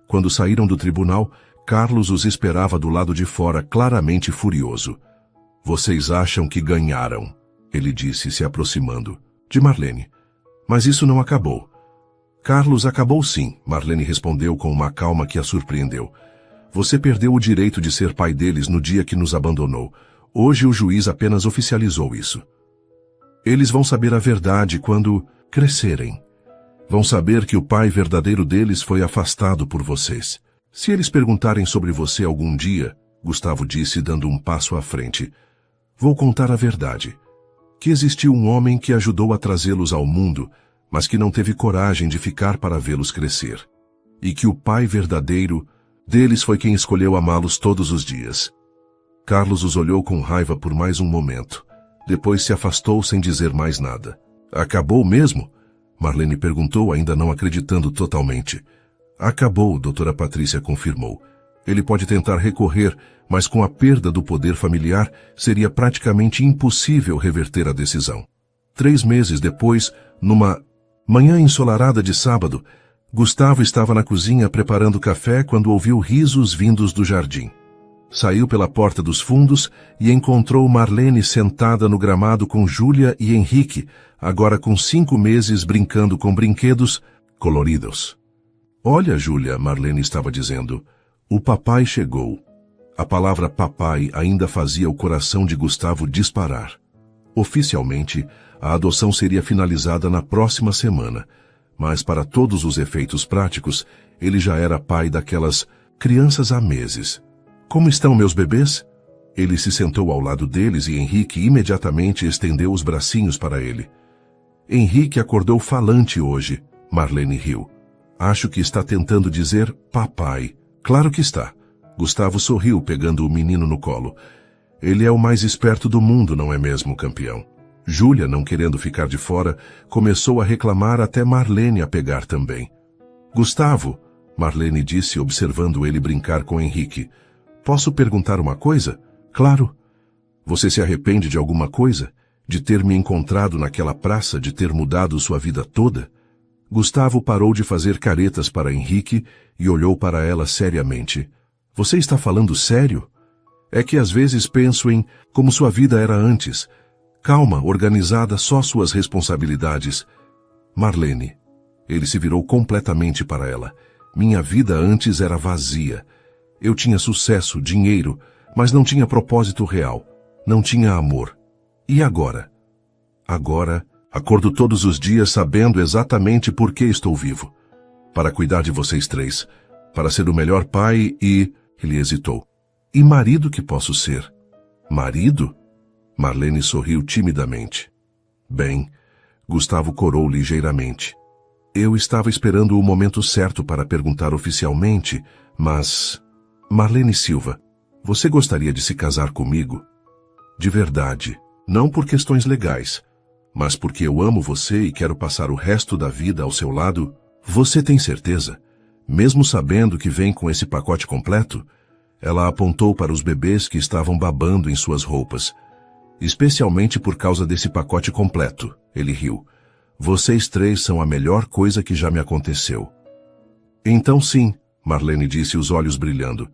Quando saíram do tribunal, Carlos os esperava do lado de fora, claramente furioso. Vocês acham que ganharam, ele disse, se aproximando de Marlene. Mas isso não acabou. Carlos, acabou sim, Marlene respondeu com uma calma que a surpreendeu. Você perdeu o direito de ser pai deles no dia que nos abandonou. Hoje o juiz apenas oficializou isso. Eles vão saber a verdade quando crescerem. Vão saber que o pai verdadeiro deles foi afastado por vocês. Se eles perguntarem sobre você algum dia, Gustavo disse dando um passo à frente, vou contar a verdade. Que existiu um homem que ajudou a trazê-los ao mundo, mas que não teve coragem de ficar para vê-los crescer. E que o pai verdadeiro deles foi quem escolheu amá-los todos os dias. Carlos os olhou com raiva por mais um momento. Depois se afastou sem dizer mais nada. Acabou mesmo? Marlene perguntou, ainda não acreditando totalmente. Acabou, doutora Patrícia confirmou. Ele pode tentar recorrer, mas com a perda do poder familiar, seria praticamente impossível reverter a decisão. 3 meses depois, numa manhã ensolarada de sábado, Gustavo estava na cozinha preparando café quando ouviu risos vindos do jardim. Saiu pela porta dos fundos e encontrou Marlene sentada no gramado com Júlia e Henrique, agora com 5 meses brincando com brinquedos coloridos. Olha, Júlia, Marlene estava dizendo, o papai chegou. A palavra papai ainda fazia o coração de Gustavo disparar. Oficialmente, a adoção seria finalizada na próxima semana, mas para todos os efeitos práticos, ele já era pai daquelas crianças há meses. Como estão meus bebês? Ele se sentou ao lado deles e Henrique imediatamente estendeu os bracinhos para ele. Henrique acordou falante hoje, Marlene riu. Acho que está tentando dizer papai. Claro que está. Gustavo sorriu, pegando o menino no colo. Ele é o mais esperto do mundo, não é mesmo, campeão? Júlia, não querendo ficar de fora, começou a reclamar até Marlene a pegar também. Gustavo, Marlene disse, observando ele brincar com Henrique. Posso perguntar uma coisa? Claro. Você se arrepende de alguma coisa? De ter me encontrado naquela praça, de ter mudado sua vida toda? Gustavo parou de fazer caretas para Henrique e olhou para ela seriamente. Você está falando sério? É que às vezes penso em como sua vida era antes. Calma, organizada, só suas responsabilidades. Marlene. Ele se virou completamente para ela. Minha vida antes era vazia. Eu tinha sucesso, dinheiro, mas não tinha propósito real. não tinha amor. E agora? Agora, acordo todos os dias sabendo exatamente por que estou vivo. Para cuidar de vocês três, para ser o melhor pai e... Ele hesitou. E marido que posso ser? Marido? Marlene sorriu timidamente. Bem, Gustavo corou ligeiramente. Eu estava esperando o momento certo para perguntar oficialmente, mas... Marlene Silva, você gostaria de se casar comigo? De verdade, não por questões legais, mas porque eu amo você e quero passar o resto da vida ao seu lado? Você tem certeza? Mesmo sabendo que vem com esse pacote completo? Ela apontou para os bebês que estavam babando em suas roupas. Especialmente por causa desse pacote completo, ele riu. Vocês três são a melhor coisa que já me aconteceu. Então sim, Marlene disse, os olhos brilhando.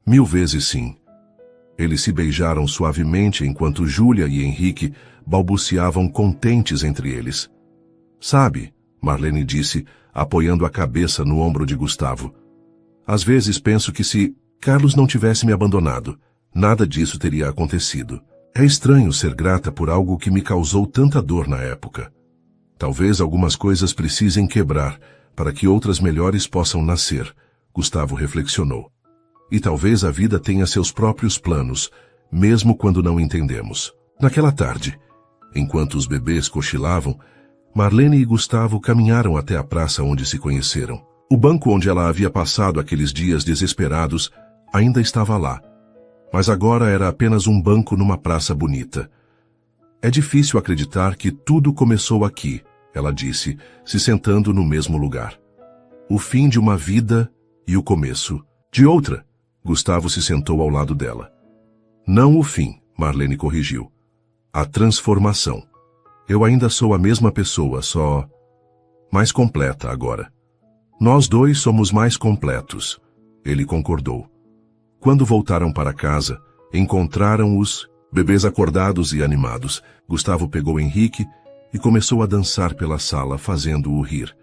1000 vezes sim. Eles se beijaram suavemente enquanto Júlia e Henrique balbuciavam contentes entre eles. Sabe, Marlene disse, apoiando a cabeça no ombro de Gustavo. Às vezes penso que se Carlos não tivesse me abandonado, nada disso teria acontecido. É estranho ser grata por algo que me causou tanta dor na época. Talvez algumas coisas precisem quebrar para que outras melhores possam nascer, Gustavo reflexionou. E talvez a vida tenha seus próprios planos, mesmo quando não entendemos. Naquela tarde, enquanto os bebês cochilavam, Marlene e Gustavo caminharam até a praça onde se conheceram. O banco onde ela havia passado aqueles dias desesperados ainda estava lá, mas agora era apenas um banco numa praça bonita. É difícil acreditar que tudo começou aqui, ela disse, se sentando no mesmo lugar. O fim de uma vida e o começo de outra. Gustavo se sentou ao lado dela. Não o fim, Marlene corrigiu. A transformação. Eu ainda sou a mesma pessoa, só mais completa agora. Nós dois somos mais completos, ele concordou. Quando voltaram para casa, encontraram os bebês acordados e animados. Gustavo pegou Henrique e começou a dançar pela sala, fazendo-o rir.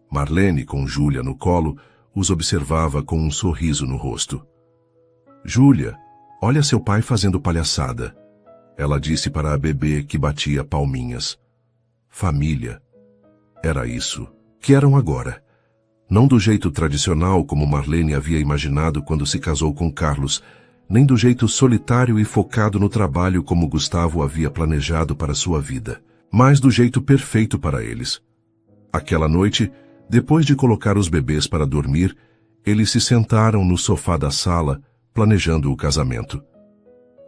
Marlene, com Júlia no colo, os observava com um sorriso no rosto. Júlia, olha seu pai fazendo palhaçada, ela disse para a bebê que batia palminhas. Família. Era isso que eram agora. Não do jeito tradicional como Marlene havia imaginado quando se casou com Carlos, nem do jeito solitário e focado no trabalho como Gustavo havia planejado para sua vida, mas do jeito perfeito para eles. Aquela noite, depois de colocar os bebês para dormir, eles se sentaram no sofá da sala, planejando o casamento.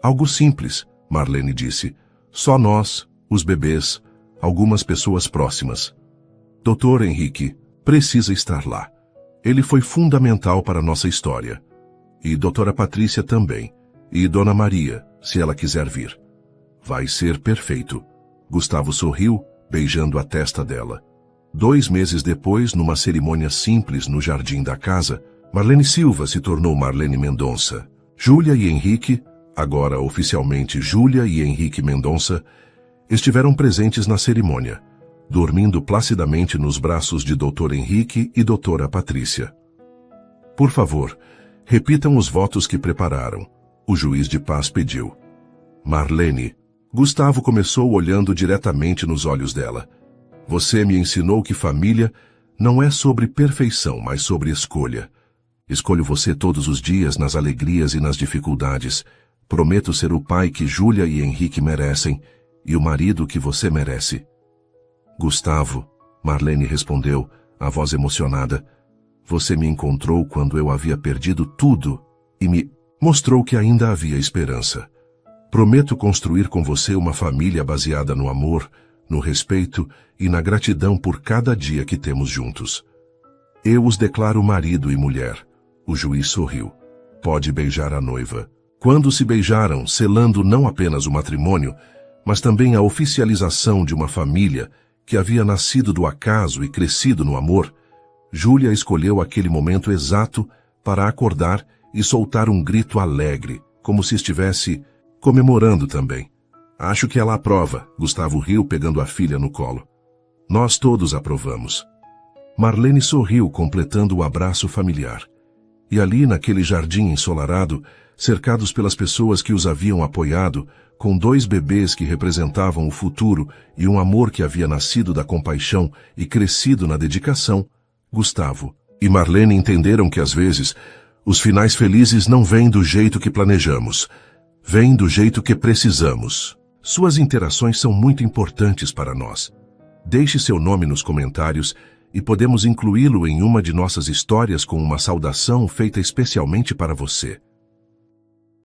Algo simples, Marlene disse. Só nós, os bebês, algumas pessoas próximas. Dr. Henrique precisa estar lá. Ele foi fundamental para nossa história. E Doutora Patrícia também. E Dona Maria, se ela quiser vir. Vai ser perfeito. Gustavo sorriu, beijando a testa dela. 2 meses depois, numa cerimônia simples no jardim da casa, Marlene Silva se tornou Marlene Mendonça. Júlia e Henrique, agora oficialmente Júlia e Henrique Mendonça, estiveram presentes na cerimônia, dormindo placidamente nos braços de Dr. Henrique e Doutora Patrícia. Por favor, repitam os votos que prepararam, o juiz de paz pediu. Marlene, Gustavo começou olhando diretamente nos olhos dela. Você me ensinou que família não é sobre perfeição, mas sobre escolha. Escolho você todos os dias nas alegrias e nas dificuldades. Prometo ser o pai que Júlia e Henrique merecem e o marido que você merece. Gustavo, Marlene respondeu, a voz emocionada, você me encontrou quando eu havia perdido tudo e me mostrou que ainda havia esperança. Prometo construir com você uma família baseada no amor, no respeito e na gratidão por cada dia que temos juntos. Eu os declaro marido e mulher. O juiz sorriu. Pode beijar a noiva. Quando se beijaram, selando não apenas o matrimônio, mas também a oficialização de uma família que havia nascido do acaso e crescido no amor, Júlia escolheu aquele momento exato para acordar e soltar um grito alegre, como se estivesse comemorando também. Acho que ela aprova, Gustavo riu pegando a filha no colo. Nós todos aprovamos. Marlene sorriu completando o abraço familiar. E ali naquele jardim ensolarado, cercados pelas pessoas que os haviam apoiado, com 2 bebês que representavam o futuro e um amor que havia nascido da compaixão e crescido na dedicação, Gustavo e Marlene entenderam que, às vezes, os finais felizes não vêm do jeito que planejamos, vêm do jeito que precisamos. Suas interações são muito importantes para nós. Deixe seu nome nos comentários e podemos incluí-lo em uma de nossas histórias com uma saudação feita especialmente para você.